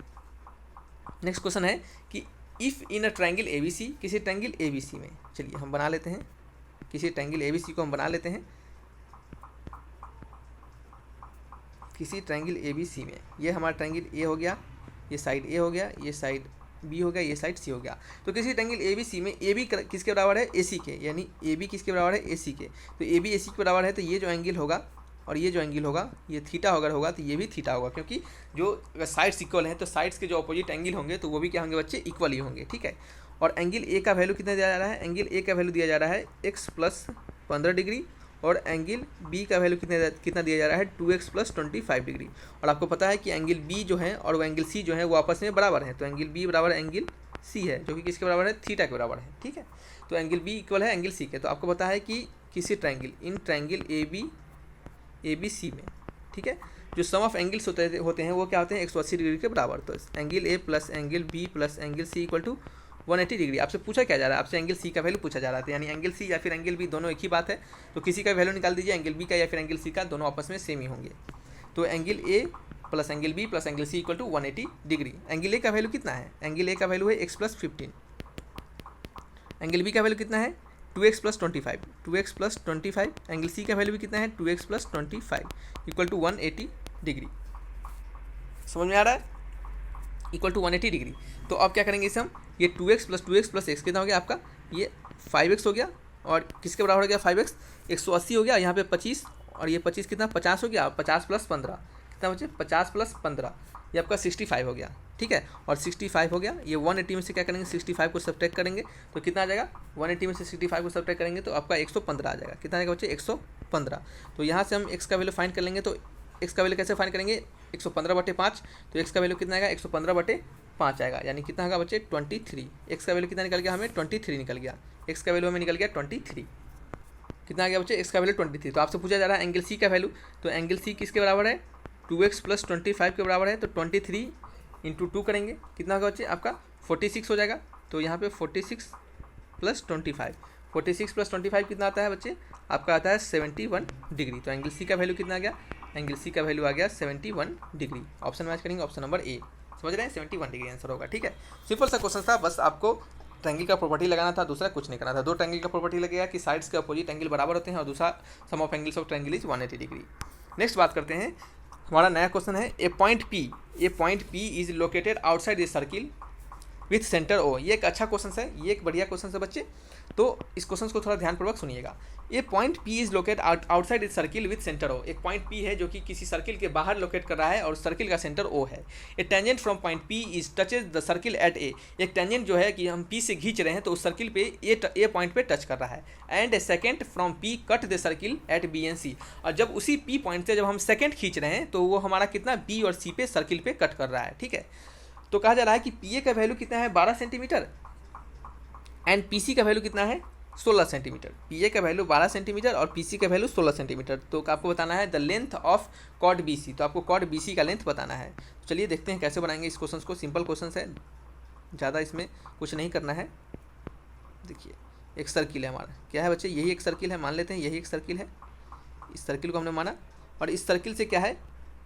नेक्स्ट क्वेश्चन है कि if in a triangle ABC, किसी ट्रायंगल ABC में, चलिए हम बना लेते हैं, किसी ट्रायंगल ABC को हम बना लेते हैं। किसी ट्रायंगल ABC में, ये हमारा ट्रायंगल A हो गया, ये साइड A हो गया, ये साइड B हो गया, ये साइड C हो गया। तो किसी ट्रायंगल ABC में AB किसके बराबर है, AC के, यानी AB किसके बराबर है, AC के। तो AB AC के बराबर है, तो ये जो एंगल होगा और ये जो एंगल होगा ये थीटा अगर होगा तो ये भी थीटा होगा, क्योंकि जो अगर साइड्स इक्वल हैं तो साइड्स के जो अपोजिट एंगल होंगे तो वो भी क्या होंगे बच्चे, इक्वल ही होंगे। ठीक है, और एंगल A का वैल्यू कितना दिया जा रहा है, एंगल A का वैल्यू दिया जा रहा है x प्लस 15 डिग्री, और एंगल B का वैल्यू कितना दिया जा रहा है 2x प्लस 25 डिग्री। और आपको पता है कि एंगल B जो है और वो एंगल C जो है वो आपस में बराबर है। तो एंगल B बराबर एंगल C है, जो कि किसके बराबर है, थीटा के बराबर है। ठीक है, तो एंगल B इक्वल है एंगल C के। तो आपको पता है कि किसी ट्रायंगल, इन ट्रायंगल ABC में, ठीक है, जो सम ऑफ एंगल्स होते हैं वो क्या होते हैं 180 डिग्री के बराबर। तो angle A plus angle B plus angle C equal to 180 degree. आपसे पूछा क्या जा रहा है, आपसे एंगल C का वैल्यू पूछा जा रहा था, यानी एंगल C या फिर एंगल B दोनों एक ही बात है। तो किसी का वैल्यू निकाल दीजिए, एंगल B का या फिर एंगल C का, दोनों आपस में सेम ही होंगे। तो angle A plus angle B plus angle C equal to 180 degree. Angle A का वैल्यू कितना है, एंगल A का वैल्यू है x प्लस 15, एंगल B का वैल्यू कितना है 2x plus 25, 2x plus 25, angle C का वैल्यू भी कितना है 2x plus 25 equal to 180 degree. समझ में आ रहा है, इक्वल टू 180 डिग्री। तो अब क्या करेंगे इसे हम, ये 2x प्लस x कितना हो गया आपका, ये 5x हो गया, और किसके बराबर हो गया 5x 180 हो गया, यहाँ पे 25, और ये 25 कितना 50 हो गया, 50 प्लस 15 कितना बचे 50 प्लस 15, ये आपका 65 हो गया। ठीक है, और 65 हो गया, ये 180 में से क्या करेंगे 65 को सब्ट्रैक्ट करेंगे तो कितना आ जाएगा, 180 में से 65 को सब्ट्रैक्ट करेंगे तो आपका 115 आ जाएगा। कितना आएगा बच्चे 115। तो यहाँ से हम x का वैल्यू फाइंड कर लेंगे। तो x का वैल्यू कैसे फाइंड करेंगे, 115/5, तो x का वैल्यू कितना आएगा 115/5 आएगा, यानी कितना होगा बच्चे 23। x का वैल्यू कितना निकल गया हमें 23 निकल गया, x का वैल्यू हमें निकल गया 23। कितना आ गया बच्चे, x का वैल्यू 23। तो आपसे पूछा जा रहा है एंगल C का वैल्यू, तो एंगल C किसके बराबर है 2x प्लस 25 के बराबर है। तो 23 इंटू 2 करेंगे, कितना होगा बच्चे आपका 46 हो जाएगा। तो यहाँ पे 46 प्लस 25, 46 प्लस 25 कितना आता है बच्चे, आपका आता है 71 डिग्री। तो एंगल सी का वैल्यू कितना आ गया, एंगल सी का वैल्यू आ गया 71 डिग्री। ऑप्शन मैच करेंगे, ऑप्शन नंबर ए, समझ रहे हैं, 71 डिग्री आंसर होगा। ठीक है, सिंपल सा क्वेश्चन था, बस आपको ट्रायंगल का प्रॉपर्टी लगाना था, दूसरा कुछ नहीं करना था। दो ट्रायंगल का प्रॉपर्टी लगेगा कि साइड्स के अपोजिट एंगल बराबर होते हैं, और दूसरा sum of angles of triangle is 180 degree. Next बात करते हैं, हमारा नया क्वेश्चन है, a point P is located outside a circle with centre O. ये एक अच्छा क्वेश्चन है, ये एक बढ़िया क्वेश्चन है बच्चे, तो इस क्वेश्चन को थोड़ा ध्यानपूर्वक सुनिएगा। ये point P is locate outside इस सर्किल विथ सेंटर ओ। एक पॉइंट पी है जो कि किसी सर्किल के बाहर लोकेट कर रहा है और सर्किल का सेंटर ओ है। A tangent from point P is touches the circle at A. एक टेंजेंट जो है कि हम पी से खींच रहे हैं तो उस सर्किल पे ए पॉइंट पे टच कर रहा है। And a secant from P cut the circle at B and C. और जब उसी पी पॉइंट से जब हम सेकेंड खींच रहे हैं तो वो हमारा कितना बी और सी पे सर्किल पे कट कर रहा है। ठीक है, तो कहा जा रहा है कि पी ए का वैल्यू कितना है 12 सेंटीमीटर एंड पी सी का वैल्यू कितना है 16 सेंटीमीटर। पी ए का वैल्यू 12 सेंटीमीटर और पी सी का वैल्यू 16 सेंटीमीटर। तो आपको बताना है the length of chord B C. तो आपको कॉर्ड बी सी का लेंथ बताना है। तो चलिए देखते हैं कैसे बनाएंगे इस क्वेश्चन को। सिंपल क्वेश्चन है, ज़्यादा इसमें कुछ नहीं करना है। देखिए एक सर्किल है हमारा, क्या है बच्चे, यही एक सर्किल है, मान लेते हैं यही एक सर्किल है। इस सर्किल को हमने माना और इस सर्किल से क्या है,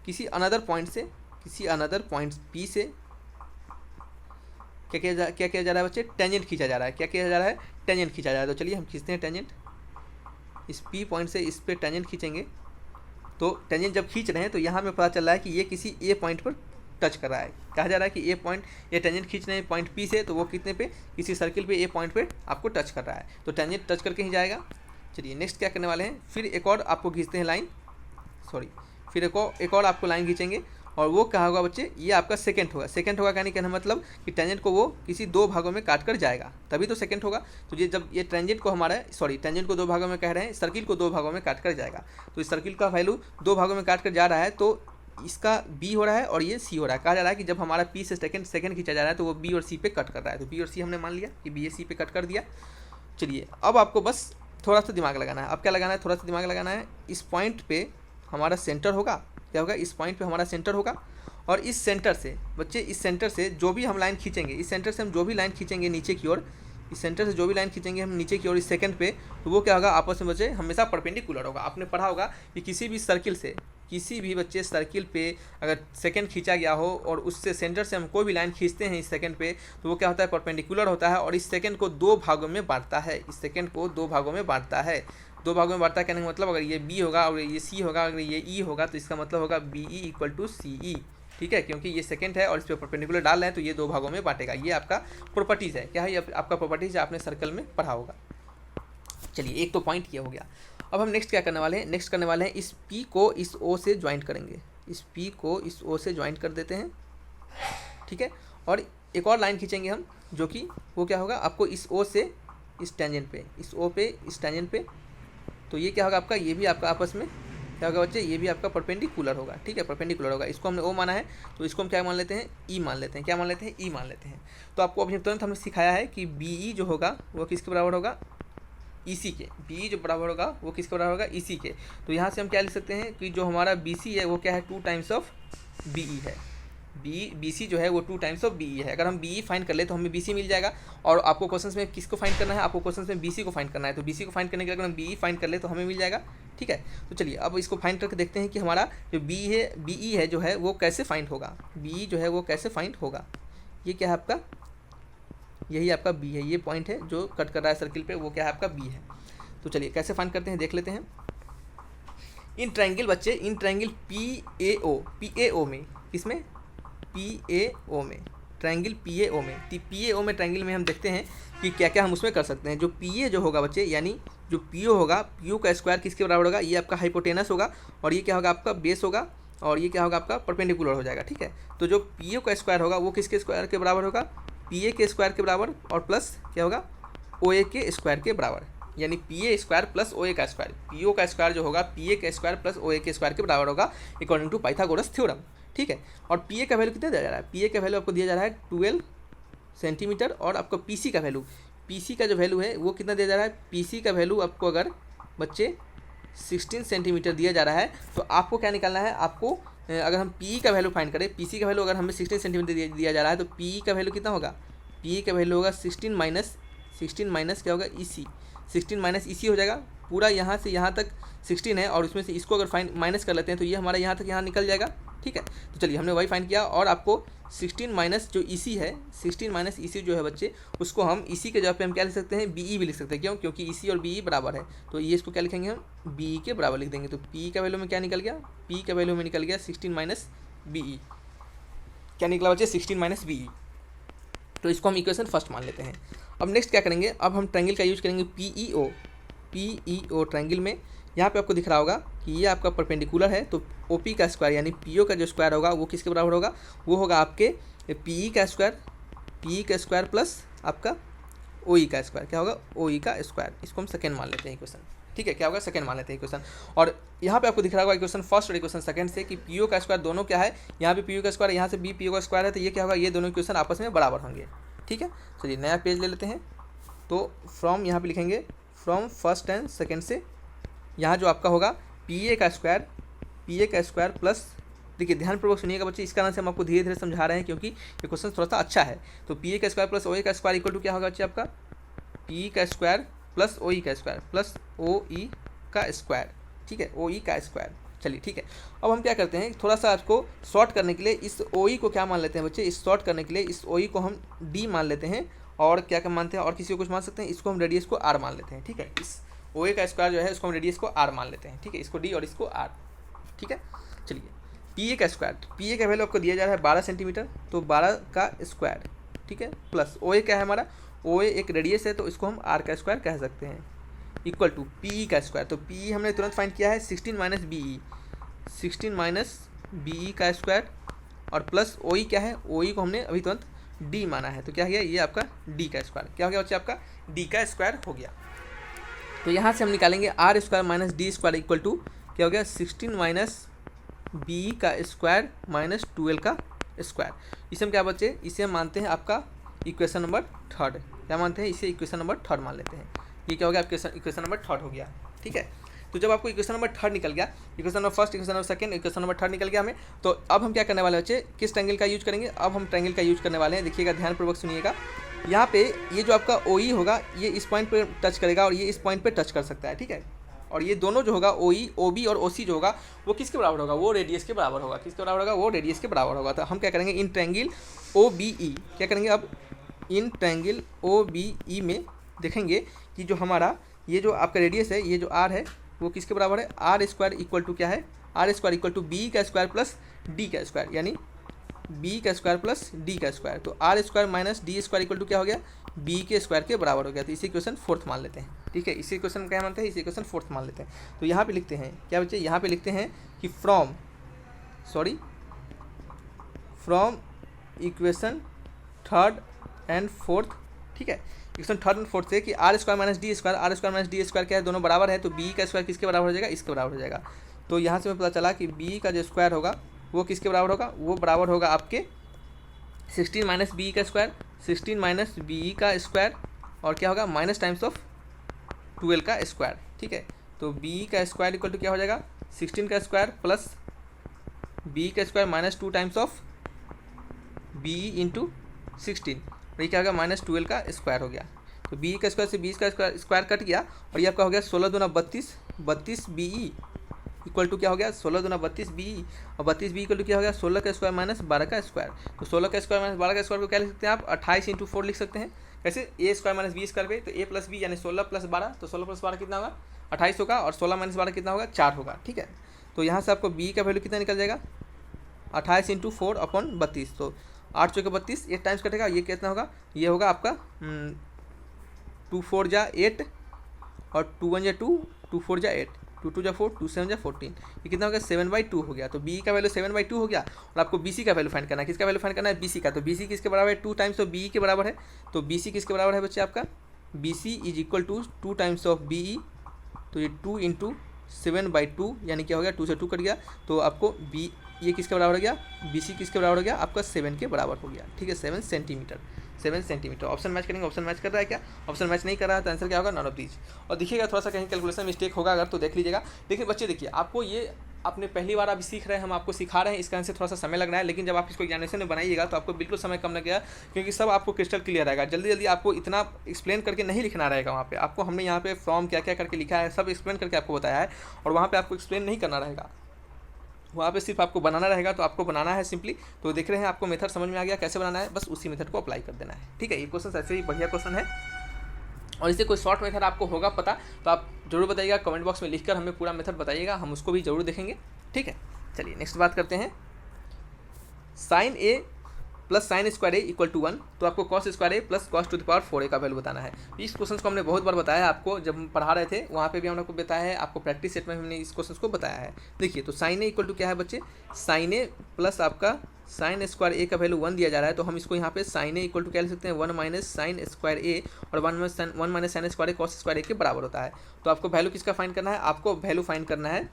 किसी अनदर पॉइंट पी से क्या किया जा रहा है बच्चे, टेंजेंट खींचा जा रहा है। क्या किया जा रहा है, टेंजेंट खींचा जा रहा है। तो चलिए हम खींचते हैं टेंजेंट। इस पी पॉइंट से इस पे टेंजेंट खींचेंगे, तो टेंजेंट जब खींच रहे हैं तो यहाँ हमें पता चल रहा है कि ये किसी ए पॉइंट पर टच कर रहा है। कहा जा रहा है कि ए पॉइंट, ये टेंजेंट खींच रहे हैं पॉइंट पी से, तो वो कितने पे, किसी सर्किल पे ए पॉइंट पे आपको टच कर रहा है, तो टेंजेंट टच करके ही जाएगा। चलिए नेक्स्ट क्या करने वाले हैं, फिर एक और आपको खींचते हैं लाइन, फिर एक और आपको लाइन खींचेंगे और वो क्या होगा बच्चे, ये आपका सेकंड होगा। सेकंड होगा कहने मतलब कि टेंजेंट को वो किसी दो भागों में काट कर जाएगा, तभी तो सेकंड होगा। तो ये जब ये टेंजेंट को दो भागों में कह रहे हैं, सर्किल को दो भागों में काट कर जाएगा, तो इस सर्किल का वैल्यू दो भागों में काट कर जा रहा है, तो इसका बी हो रहा है और ये सी हो रहा है। कहा जा रहा है कि जब हमारा पी से सेकंड खींचा जा रहा है तो वो बी और सी पे कट कर रहा है। तो बी और सी हमने मान लिया कि बी ए सी पे कट कर दिया। चलिए अब आपको बस थोड़ा सा दिमाग लगाना है। अब क्या लगाना है, थोड़ा सा दिमाग लगाना है। इस पॉइंट पे हमारा सेंटर होगा, क्या होगा, इस पॉइंट पे हमारा सेंटर होगा, और इस सेंटर से बच्चे, इस सेंटर से जो भी हम लाइन खींचेंगे, इस सेंटर से हम जो भी लाइन खींचेंगे नीचे की ओर, इस सेंटर से जो भी लाइन खींचेंगे हम नीचे की ओर इस सेकंड पे, तो वो क्या होगा, आपस में बच्चे हमेशा परपेंडिकुलर होगा। आपने पढ़ा होगा कि किसी भी सर्किल से, किसी भी बच्चे सर्किल पे अगर सेकंड खींचा गया हो और उससे सेंटर से हम कोई भी लाइन खींचते हैं इस सेकंड पे, तो वो क्या होता है, परपेंडिकुलर होता है और इस सेकंड को दो भागों में बांटता है। इस सेकंड को दो भागों में बांटता है। दो भागों में बांटता है कहने का मतलब, अगर ये बी होगा और ये सी होगा, अगर ये ई होगा, तो इसका मतलब होगा बी ई इक्वल टू सी ई। ठीक है, क्योंकि ये सेकंड है और इस पर परपेंडिकुलर डाल रहे हैं, तो ये दो भागों में बांटेगा। ये आपका प्रॉपर्टीज़ है। क्या है, ये आपका प्रॉपर्टीज़ आपने सर्कल में पढ़ा होगा। चलिए एक तो पॉइंट ये हो गया। अब हम नेक्स्ट क्या करने वाले हैं, नेक्स्ट करने वाले हैं इस P को इस O से ज्वाइंट करेंगे। इस P को इस O से ज्वाइंट कर देते हैं, ठीक है। और एक और लाइन खींचेंगे हम, जो कि वो क्या होगा, आपको इस O से इस टेंजेंट पे, इस O पे इस टेंजेंट पे, तो ये क्या होगा आपका, ये भी आपका आपस में क्या होगा बच्चे, ये भी आपका परपेंडिकुलर होगा। ठीक है, परपेंडिकुलर होगा। इसको हमने O माना है, तो इसको हम क्या मान लेते हैं, E मान लेते हैं। क्या मान लेते हैं, E मान लेते हैं। तो आपको अभी तुरंत हमने सिखाया है कि BE जो होगा वो किसके बराबर होगा, EC के। BE जो बराबर होगा वो किसके बराबर होगा, EC के। तो यहाँ से हम क्या लिख सकते हैं कि जो हमारा BC है वो क्या है, 2 टाइम्स ऑफ BE है। BC जो है वो 2 टाइम्स ऑफ BE है। अगर हम BE फाइंड कर ले तो हमें BC मिल जाएगा। और आपको क्वेश्चन में किसको फाइंड करना है, आपको क्वेश्चन में BC को फाइंड करना है। तो BC को फाइंड करने के लिए अगर हम BE फाइंड कर ले तो हमें मिल जाएगा। ठीक है, तो चलिए अब इसको फाइंड करके देखते हैं कि हमारा जो BE है जो है वो कैसे फाइंड होगा। BE जो है वो कैसे फाइंड होगा, ये क्या है आपका, यही आपका B है। ये पॉइंट है जो कट कर रहा है सर्किल पे, वो क्या है आपका B है। तो चलिए कैसे फाइंड करते हैं देख लेते हैं। इन ट्रायंगल बच्चे, इन ट्रायंगल PAO में, किसमें, PAO में, ट्रायंगल PAO में, PAO में ट्रायंगल में हम देखते हैं कि क्या क्या हम उसमें कर सकते हैं। जो PA जो होगा बच्चे, यानी जो PO होगा, PO का स्क्वायर किसके बराबर होगा, ये आपका हाइपोटेनस होगा और ये क्या होगा आपका बेस होगा और ये क्या होगा आपका परपेंडिकुलर हो जाएगा। ठीक है, तो जो PO का स्क्वायर होगा वो किसके स्क्वायर के बराबर होगा, PA के स्क्वायर के बराबर, और प्लस क्या होगा, OA के स्क्वायर के बराबर, यानी PA स्क्वायर प्लस OA का स्क्वायर। PO का स्क्वायर जो होगा PA के स्क्वायर प्लस OA के स्क्वायर के बराबर होगा अकॉर्डिंग टू पाइथागोरस थ्योरम। ठीक है, और PA का वैल्यू कितना दिया जा रहा है, PA का वैल्यू आपको दिया जा रहा है 12 सेंटीमीटर। और आपको PC का वैल्यू, PC का जो वैल्यू है वो कितना दिया जा रहा है, PC का वैल्यू आपको अगर बच्चे 16 सेंटीमीटर दिया जा रहा है, तो आपको क्या निकालना है, आपको अगर हम PE का वैल्यू फाइंड करें, PC का वैल्यू अगर हमें 16 सेंटीमीटर दिया जा रहा है, तो PE का वैल्यू कितना होगा, PE का वैल्यू होगा 16 माइनस 16 माइनस क्या होगा EC, 16 माइनस EC हो जाएगा। पूरा यहाँ से यहाँ तक 16 है और उसमें से इसको अगर फाइन माइनस कर लेते हैं तो ये हमारा यहाँ तक यहाँ निकल जाएगा, ठीक है। तो चलिए हमने वही फाइंड किया और आपको 16 माइनस जो EC है, 16 माइनस EC जो है बच्चे, उसको हम EC के जगह पे हम क्या लिख सकते हैं, BE भी लिख सकते हैं। क्यों? क्योंकि EC और BE बराबर है, तो ये इसको क्या लिखेंगे हम, BE के बराबर लिख देंगे। तो P का वैल्यू में क्या निकल गया, P का वैल्यू में निकल गया 16 माइनस BE। क्या निकला बच्चे, 16 माइनस BE। तो इसको हम इक्वेशन फर्स्ट मान लेते हैं। अब नेक्स्ट क्या करेंगे, अब हम ट्रायंगल का यूज करेंगे PEO ट्रायंगल में। यहाँ पे आपको दिख रहा होगा कि ये आपका परपेंडिकुलर है, तो OP का स्क्वायर यानी PO का जो स्क्वायर होगा वो किसके बराबर होगा, वो होगा आपके PE का स्क्वायर प्लस आपका OE का स्क्वायर। क्या होगा, OE का स्क्वायर। इसको हम सेकेंड मान लेते हैं इक्वेशन, ठीक है। क्या होगा, सेकेंड मान लेते हैं इक्वेशन। और यहाँ पे आपको दिख रहा होगा इक्वेशन फर्स्ट और इक्वेशन सेकंड से कि PO का स्क्वायर दोनों क्या है, यहाँ पे PO का स्क्वायर, यहाँ से भी PO का स्क्वायर है, तो ये क्या होगा, ये दोनों इक्वेशन आपस में बराबर होंगे, ठीक है। चलिए नया पेज ले लेते हैं। तो फ्रॉम यहाँ पे लिखेंगे फ्रॉम फर्स्ट एंड सेकेंड से, यहाँ जो आपका होगा PA का स्क्वायर प्लस, देखिए ध्यानपूर्वक सुनिएगा बच्चे, इस कारण से हम आपको धीरे धीरे समझा रहे हैं क्योंकि ये क्वेश्चन थोड़ा सा अच्छा है। तो PA का स्क्वायर प्लस OA का स्क्वायर इक्वल टू क्या होगा बच्चे, आपका PE का स्क्वायर प्लस OE का स्क्वायर प्लस OE का स्क्वायर, ठीक है, OE का स्क्वायर। चलिए ठीक है। अब हम क्या करते हैं, थोड़ा सा आपको शॉर्ट करने के लिए इस OE को क्या मान लेते हैं बच्चे, इस शॉर्ट करने के लिए इस OE को हम D मान लेते हैं। और क्या क्या मानते हैं, और किसी को कुछ मान सकते हैं, इसको हम रेडियस को R मान लेते हैं, ठीक है। इस OA का स्क्वायर जो है उसको हम रेडियस को R मान लेते हैं, ठीक है, इसको D और इसको R, ठीक है। चलिए PA का स्क्वायर, PA का वैल्यू आपको दिया जा रहा है 12 सेंटीमीटर, तो 12 का स्क्वायर, ठीक है, प्लस OA क्या है हमारा, OA एक रेडियस है तो इसको हम R का स्क्वायर कह सकते हैं, इक्वल टू PE का स्क्वायर। तो PE हमने तुरंत फाइंड किया है 16 माइनस BE का स्क्वायर, और प्लस OE क्या है, OE को हमने अभी तुरंत D माना है, तो क्या हो गया, ये आपका D का स्क्वायर। क्या हो गया बच्चे, आपका D का स्क्वायर हो गया। तो यहाँ से हम निकालेंगे R square minus D square equal to क्या हो गया, 16 माइनस BE का स्क्वायर माइनस 12 का स्क्वायर। इसे हम क्या बच्चे, इसे हम मानते हैं आपका इक्वेशन नंबर थर्ड। क्या मानते हैं, इसे इक्वेशन नंबर थर्ड मान लेते हैं। ये क्या हो गया, आपके इक्वेशन नंबर थर्ड हो गया, ठीक है। तो जब आपको इक्वेशन नंबर थर्ड निकल गया, equation number first, equation number second, equation number third निकल गया हमें, तो अब हम क्या करने वाले बच्चे, किस ट्रायंगल का यूज करेंगे, अब हम ट्रायंगल का यूज करने वाले हैं। देखिएगा ध्यानपूर्वक सुनिएगा, यहाँ पे ये जो आपका OE होगा ये इस पॉइंट पे टच करेगा और ये इस पॉइंट पे टच कर सकता है, ठीक है। और ये दोनों जो होगा OE, OB और OC जो होगा वो किसके बराबर होगा, वो रेडियस के बराबर होगा। किसके बराबर होगा, वो रेडियस के बराबर होगा। तो हम क्या करेंगे, इन ट्रायंगल OBE क्या करेंगे, अब इन ट्रायंगल OBE में देखेंगे कि जो हमारा ये जो आपका रेडियस है, ये जो R है वो किसके बराबर है, R स्क्वायर इक्वल टू क्या है, R square equal to BE का स्क्वायर प्लस D का स्क्वायर, यानी BE का स्क्वायर प्लस D का स्क्वायर। तो R square minus D square equal to क्या हो गया, BE के स्क्वायर के बराबर हो गया। तो इसी इक्वेशन फोर्थ मान लेते हैं, ठीक है। इसी इक्वेशन क्या मानते हैं, इसी इक्वेशन फोर्थ मान लेते हैं। तो यहाँ पे लिखते हैं क्या बच्चे, यहाँ पे लिखते हैं कि from equation third and fourth, ठीक है, इक्वेशन थर्ड एंड फोर्थ से कि R square minus D square, R square minus D square क्या है, दोनों बराबर है, तो BE का स्क्वायर किसके बराबर हो जाएगा, इसके बराबर हो जाएगा। तो यहाँ से हमें पता चला कि BE का जो स्क्वायर होगा वो किसके बराबर होगा, वो बराबर होगा आपके 16 माइनस BE का स्क्वायर, 16 माइनस BE का स्क्वायर, और क्या होगा, माइनस टाइम्स ऑफ 12 का स्क्वायर, ठीक है। तो BE का स्क्वायर इक्वल टू क्या हो जाएगा, 16 का स्क्वायर प्लस BE का square minus 2 times of BE into 16, और ये क्या होगा, माइनस 12 का स्क्वायर हो गया। तो BE का स्क्वायर से 20 का स्क्वायर कट गया, और ये आपका हो गया 16 दूना 32 BE इक्वल टू क्या हो गया, 16 दूना 32 BE, और 32 BE इक्वल टू क्या हो गया, 16 का स्क्वायर माइनस 12 का स्क्वायर। तो 16 का स्क्वायर माइनस 12 का स्क्वायर को क्या लिख सकते हैं आप, 28 इंटू 4 लिख सकते हैं। कैसे, A square minus B square पे, तो A प्लस B यानी 16 प्लस 12, तो 16 प्लस 12 कितना होगा, 28 होगा, और 16 माइनस 12 कितना होगा, 4 होगा, ठीक है। तो यहाँ से आपको BE का वैल्यू कितना निकल जाएगा, 28 इंटू 4 अपॉन 32, तो 8 चौके 32, 8 टाइम्स कटेगा, ये कितना होगा, ये होगा आपका 2 4 जा 8, और 2 1 जा 2, 2 4 जा 8, 2 2 जा 4, 2 7 जा 14, ये कितना हो गया, 7/2 हो गया। तो BE का वैल्यू 7/2 हो गया, और आपको BC का वैल्यू फाइंड करना है। किसका वैल्यू फाइंड करना है, BC का। तो BC किसके बराबर है, 2 टाइम्स ऑफ BE के बराबर है। तो BC किसके बराबर है बच्चे, आपका BC is equal to 2 times of BE, तो ये 2 इंटू 7/2 यानी क्या हो गया, 2 से 2 कट गया, तो आपको ये किसके बराबर हो गया, BC किसके बराबर हो गया, आपका 7 के बराबर हो गया, ठीक है, 7 सेंटीमीटर। ऑप्शन मैच करेंगे, ऑप्शन मैच कर रहा है क्या, ऑप्शन मैच नहीं कर रहा है, तो आंसर क्या होगा, नॉन ऑफ दीज। और देखिएगा थोड़ा सा कहीं कैलकुलेशन मिस्टेक होगा अगर, तो देख लीजिएगा। देखिए बच्चे, देखिए आपको ये आपने पहली बार अभी सीख रहे हैं, हम आपको सिखा रहे हैं, इस कारण से थोड़ा सा समय लग रहा है, लेकिन जब आप इसको एग्जामिनेशन में बनाइएगा तो आपको बिल्कुल समय कम लगेगा, क्योंकि सब आपको क्रिस्टल क्लियर रहेगा। जल्दी जल्दी आपको इतना एक्सप्लेन करके नहीं लिखना रहेगा, वहाँ पे आपको हमने यहाँ पे फ्रॉम क्या क्या करके लिखा है सब एक्सप्लेन करके आपको बताया है, और वहाँ पे आपको एक्सप्लेन नहीं करना रहेगा, वहाँ पे सिर्फ आपको बनाना रहेगा। तो आपको बनाना है सिंपली, तो देख रहे हैं आपको मेथड समझ में आ गया कैसे बनाना है, बस उसी मेथड को अप्लाई कर देना है, ठीक है। ये क्वेश्चन ऐसे ही बढ़िया क्वेश्चन है, और इससे कोई शॉर्ट मेथड आपको होगा पता तो आप जरूर बताइएगा, कमेंट बॉक्स में लिखकर हमें पूरा मेथड बताइएगा, हम उसको भी जरूर देखेंगे, ठीक है। चलिए नेक्स्ट बात करते हैं। Sine A plus sine square A equal to 1, तो आपको cos square A plus cos to the power 4a का वैल्यू बताना है। इस क्वेश्चन को हमने बहुत बार बताया है आपको, जब हम पढ़ा रहे थे वहाँ पे भी हमने आपको बताया है, आपको प्रैक्टिस सेट में हमने इस क्वेश्चन को बताया है। देखिए, तो साइन ए इक्वल टू क्या है बच्चे, साइन ए प्लस आपका साइन स्क्वायर ए का वैल्यू 1 दिया जा रहा है, तो हम इसको यहाँ पे साइन ए इक्वल टू क्या लिख सकते हैं, 1 माइनस साइन स्क्वायर ए, और 1 माइनस साइन स्क्वायर ए कॉस स्क्वायर ए के बराबर होता है। तो आपको वैल्यू किसका फाइंड करना है, आपको वैल्यू फाइंड करना है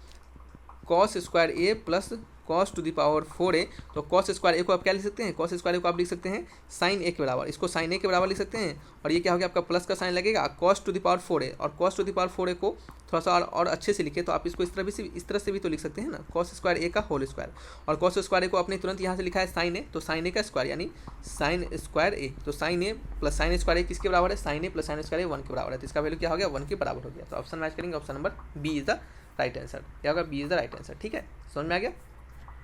cos square A plus cos to the power 4a। तो कॉस स्क्वायर ए को आप क्या लिख सकते हैं, कॉस स्क्वायर ए को आप लिख सकते हैं साइन ए के बराबर, इसको साइन ए के बराबर लिख सकते हैं, और ये क्या हो गया आपका प्लस का साइन लगेगा cos to the power 4a, और cos to the power 4a को थोड़ा सा और अच्छे से लिखे तो आप इसको इस तरह से भी तो लिख सकते हैं ना, कॉस स्क्वायर ए का होल स्क्वायर, और कॉस स्क्वायर ए को आपने तुरंत यहाँ से लिखा है साइन ए, तो साइन ए का स्क्वायर यानी साइन स्क्वायर ए, तो sign A plus sine square ए किसके बराबर है, sign A plus sine square ए 1 के बराबर है, तो इसका वैल्यू क्या हो गया 1 के बराबर हो गया। तो ऑप्शन मैच करेंगे, option number B is the right answer, क्या होगा, B is the right answer, ठीक है, समझ में आ गया।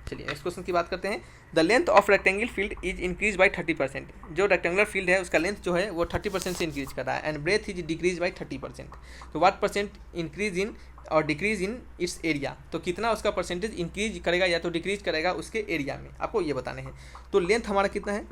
चलिए नेक्स्ट क्वेश्चन की बात करते हैं। The length of rectangle field is increase by 30%, जो रेक्टेंगुलर फील्ड है उसका लेंथ जो है वो 30% से इंक्रीज कर रहा है, and breadth is decrease by 30%, तो व्हाट परसेंट इंक्रीज इन और डिक्रीज इन इट्स एरिया, तो कितना उसका परसेंटेज इंक्रीज करेगा या तो डिक्रीज करेगा उसके एरिया में, आपको ये बताने हैं। तो लेंथ हमारा कितना है,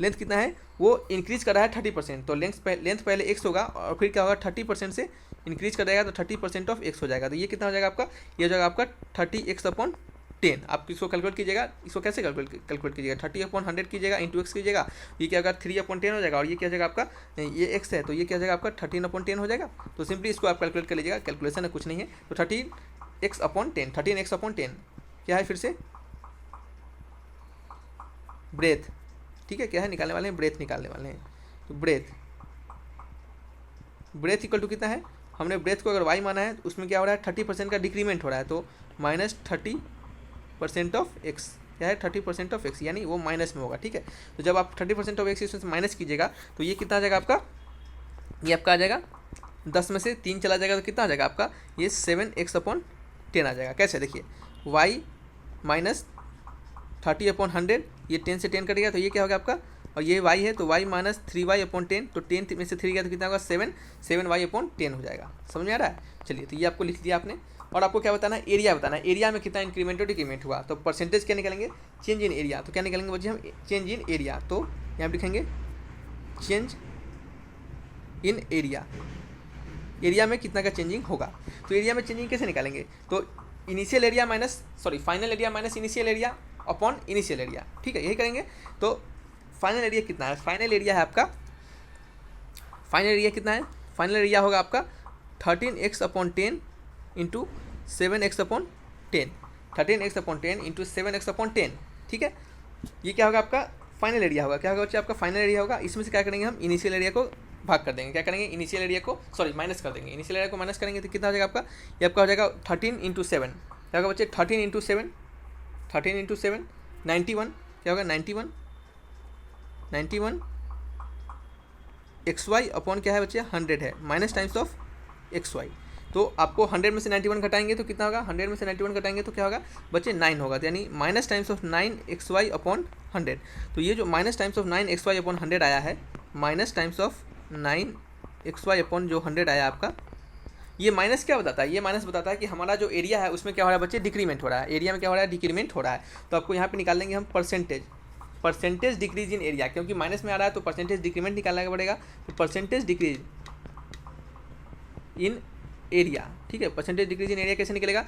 लेंथ कितना है, वो इंक्रीज कर रहा है 30%, तो लेंथ पहले x होगा और फिर क्या होगा 30% से इंक्रीज कर जाएगा तो 30% ऑफ x हो जाएगा, तो ये कितना हो जाएगा आपका, ये हो जाएगा आपका 30x/10। आप इसको कैलकुलेट कीजिएगा, इसको कैसे कैलकुलेट कीजिएगा, 30/100 कीजिएगा इंटू x कीजिएगा, ये क्या होगा 3/10 हो जाएगा, और ये क्या हो जाएगा आपका, ये x है तो ये क्या हो जाएगा आपका 13/10 हो जाएगा। तो सिंपली इसको आप कैलकुलेट कर लीजिएगा, कैलकुलेशन है कुछ नहीं है, तो 13x/10 13x/10 क्या है फिर से ब्रेथ, ठीक है, क्या है निकालने वाले हैं, ब्रेथ निकालने वाले हैं। तो ब्रेथ इक्वल टू कितना है, हमने ब्रेथ को अगर y माना है तो उसमें क्या हो रहा है 30% का डिक्रीमेंट हो रहा है, तो -30% ऑफ x, क्या है 30% ऑफ x, यानी वो माइनस में होगा, ठीक है। तो जब आप 30% ऑफ x इसमें से माइनस कीजिएगा तो ये कितना आ जाएगा आपका, ये आपका आ जाएगा 10 में से 3 चला जाएगा तो कितना आ जाएगा आपका, ये 7x/10 आ जाएगा। कैसे, देखिए y माइनस 30/100, ये 10 से 10 कटेगा तो ये क्या होगा आपका, और ये y है तो y माइनस 3y/10, तो 10 में से 3 गया तो कितना होगा 7y/10 हो जाएगा, समझ में आ रहा है। चलिए, तो ये आपको लिख दिया आपने, और आपको क्या बताना है, एरिया बताना है, एरिया में कितना इंक्रीमेंट और डिक्रीमेंट हुआ, तो परसेंटेज क्या निकालेंगे, चेंज इन एरिया, तो क्या निकालेंगे बच्चे हम, चेंज इन एरिया, तो यहाँ लिखेंगे चेंज इन एरिया, एरिया में कितना का चेंजिंग होगा। तो एरिया में चेंजिंग कैसे निकालेंगे, तो initial area minus final area minus initial area upon initial area, ठीक है, यही करेंगे। तो फाइनल एरिया कितना है, फाइनल एरिया है आपका, फाइनल एरिया कितना है, फाइनल एरिया होगा आपका 13x/10 into 7x/10, 13x/10 into 7x/10, ठीक है। ये क्या होगा आपका फाइनल एरिया होगा, क्या होगा बच्चे आपका फाइनल एरिया होगा। इसमें से क्या करेंगे हम, इनिशियल एरिया को भाग कर देंगे, क्या करेंगे, इनिशियल एरिया को माइनस कर देंगे, इनिशियल एरिया को माइनस करेंगे तो कितना हो जाएगा आपका, ये आपका हो जाएगा 13 इंटू 7, क्या होगा बच्चे 13 इंटू 7 91, क्या होगा 91 xy अपॉन क्या है बच्चे 100 है, माइनस टाइम्स ऑफ xy, तो आपको 100 में से 91 घटाएंगे तो कितना होगा, 100 में से 91 घटाएंगे तो क्या होगा बच्चे 9 होगा, तो यानी minus times of 9xy upon 100। तो ये जो minus times of 9xy upon 100 आया है, minus times of 9xy upon जो 100 आया आपका, ये माइनस क्या बताता है, ये माइनस बताता है कि हमारा जो एरिया है उसमें क्या हो रहा है बच्चे, डिक्रीमेंट हो रहा है, एरिया में क्या हो रहा है, डिक्रीमेंट हो रहा है। तो आपको यहाँ पे निकाल लेंगे हम परसेंटेज डिक्रीज इन एरिया, क्योंकि माइनस में आ रहा है तो परसेंटेज डिक्रीमेंट निकालना पड़ेगा, तो परसेंटेज डिक्रीज इन एरिया, ठीक है। परसेंटेज डिक्रीज इन एरिया कैसे निकलेगा,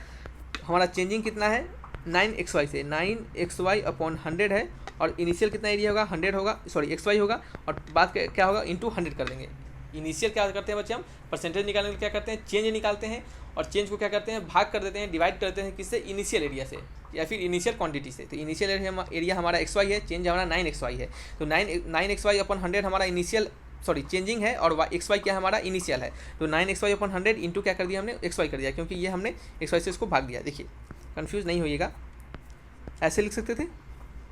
हमारा चेंजिंग कितना है 9xy से, 9xy अपॉन 100 है, और इनिशियल कितना एरिया होगा 100 होगा, सॉरी xy होगा, और बात क्या होगा इंटू 100 कर देंगे। इनिशियल क्या करते हैं बच्चे, हम परसेंटेज निकालने के लिए क्या करते हैं, चेंज निकालते हैं, और चेंज को क्या करते हैं, भाग कर देते हैं, डिवाइड करते हैं किससे, इनिशियल एरिया से या फिर इनिशियल क्वांटिटी से। तो इनिशियल एरिया हमारा xy है, चेंज हमारा 9xy है, तो 9xy अपॉन 100 हमारा इनिशियल सॉरी चेंजिंग है और एक्स वाई क्या है हमारा इनिशियल है। तो 9xy/100 इंटू क्या कर दिया हमने एक्स वाई कर दिया, क्योंकि ये हमने एक्स वाई से इसको भाग दिया। देखिए कन्फ्यूज़ नहीं होइएगा, ऐसे लिख सकते थे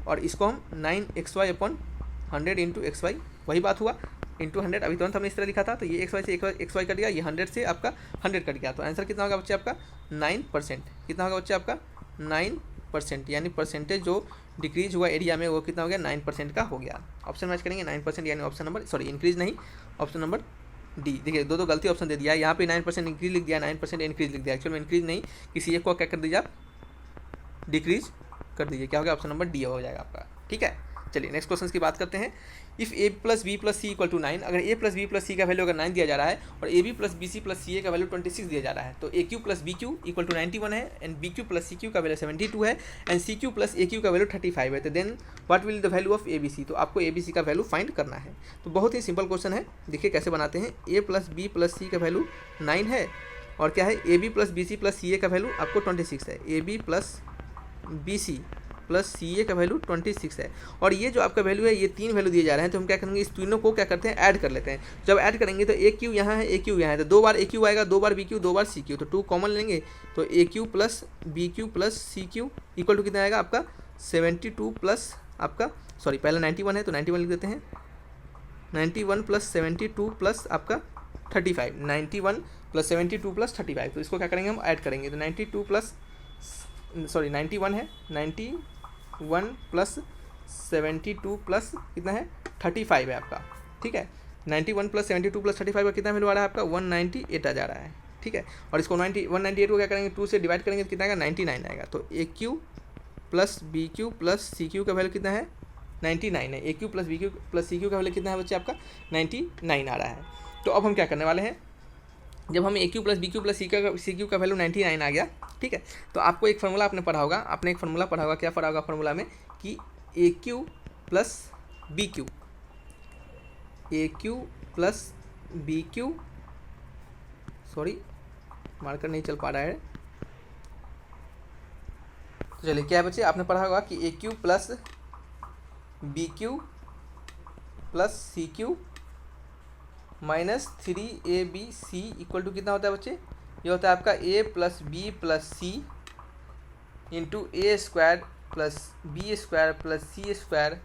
और इसको हम 9xy/100 इंटू एक्स वाई, वही बात हुआ इंटू 100। अभी तुरंत हमने इस तरह लिखा था, तो ये एक्स वाई से एक्स वाई कर दिया, ये 100 से आपका 100 कट गया। तो आंसर कितना होगा बच्चे आपका 9%। कितना होगा बच्चे आपका 9%, यानी परसेंटेज जो डिक्रीज हुआ एरिया में वो कितना हो गया 9% का हो गया। ऑप्शन मैच करेंगे 9%, यानी ऑप्शन नंबर सॉरी इंक्रीज नहीं, ऑप्शन नंबर डी। देखिए दो गलती ऑप्शन दे दिया, यहाँ पे 9% इंक्रीज लिख दिया, 9% इंक्रीज लिख दिया। एक्चुअल में इंक्रीज नहीं, किसी एक को क्या कर दीजिए आप डिक्रीज कर दीजिए, क्या हो गया ऑप्शन नंबर डी हो जाएगा आपका। ठीक है, चलिए नेक्स्ट क्वेश्चन की बात करते हैं। If A plus B plus C equal to 9, अगर ए प्लस बी प्लस सी का वैल्यू अगर 9 दिया जा रहा है और A B plus B C plus C A का वैल्यू 26 दिया जा रहा है, तो ए cube plus B cube equal to 91 है and B cube plus C cube का वैल्यू 72 है and C cube plus A cube का वैल्यू 35 है। तो then what will the value of A B C, तो आपको ए बी सी का वैल्यू फाइंड करना है। तो बहुत ही सिंपल क्वेश्चन है, देखिए कैसे बनाते हैं। ए प्लस बी प्लस सी का वैल्यू 9 है और क्या है A B plus B C plus C A का वैल्यू आपको 26 है। A B plus B C plus C A का वैल्यू 26 है और ये जो आपका वैल्यू है ये 3 वैल्यू दिए जा रहे हैं। तो हम क्या करेंगे, इस तीनों को क्या करते हैं ऐड कर लेते हैं। जब ऐड करेंगे तो ए क्यू यहाँ है, ए क्यू यहाँ है, तो 2 बार ए क्यू आएगा, 2 बार बी क्यू, 2 बार सी क्यू, तो 2 कॉमन लेंगे तो ए cube plus B cube plus C cube equal to कितना आएगा आपका 72 प्लस आपका सॉरी पहले 91 है तो 91 लिख देते हैं, 91 प्लस 72 प्लस आपका 35, 91 प्लस 72 प्लस 35। तो इसको क्या करेंगे हम ऐड करेंगे, तो 92 प्लस सॉरी 91 है, 91 प्लस 72 प्लस कितना है 35 है आपका। ठीक है, 91 प्लस 72 प्लस 35 का कितना वैल्यू आ रहा है आपका 198 आ जा रहा है। ठीक है, और इसको 198 को क्या करेंगे 2 से डिवाइड करेंगे तो कितना आएगा 99 आएगा। तो ए cube plus B cube plus सी क्यू का वैल्यू कितना है 99 है। A cube plus B cube plus C cube का वैल्यू कितना है बच्चे आपका 99 आ रहा है। तो अब हम क्या करने वाले हैं, जब हम a cube plus B cube plus C cube का वैल्यू 99 आ गया, ठीक है, तो आपको एक फार्मूला आपने पढ़ा होगा, एक फार्मूला क्या पढ़ा होगा फार्मूला में कि a cube plus B cube, a cube plus B cube, sorry marker नहीं चल पा रहा है, तो चलिए क्या है बच्चे आपने पढ़ा होगा कि a cube plus B cube plus C cube minus 3ab equal to कितना होता है बच्चे, ये होता है आपका a plus B plus c into a square plus b square plus c square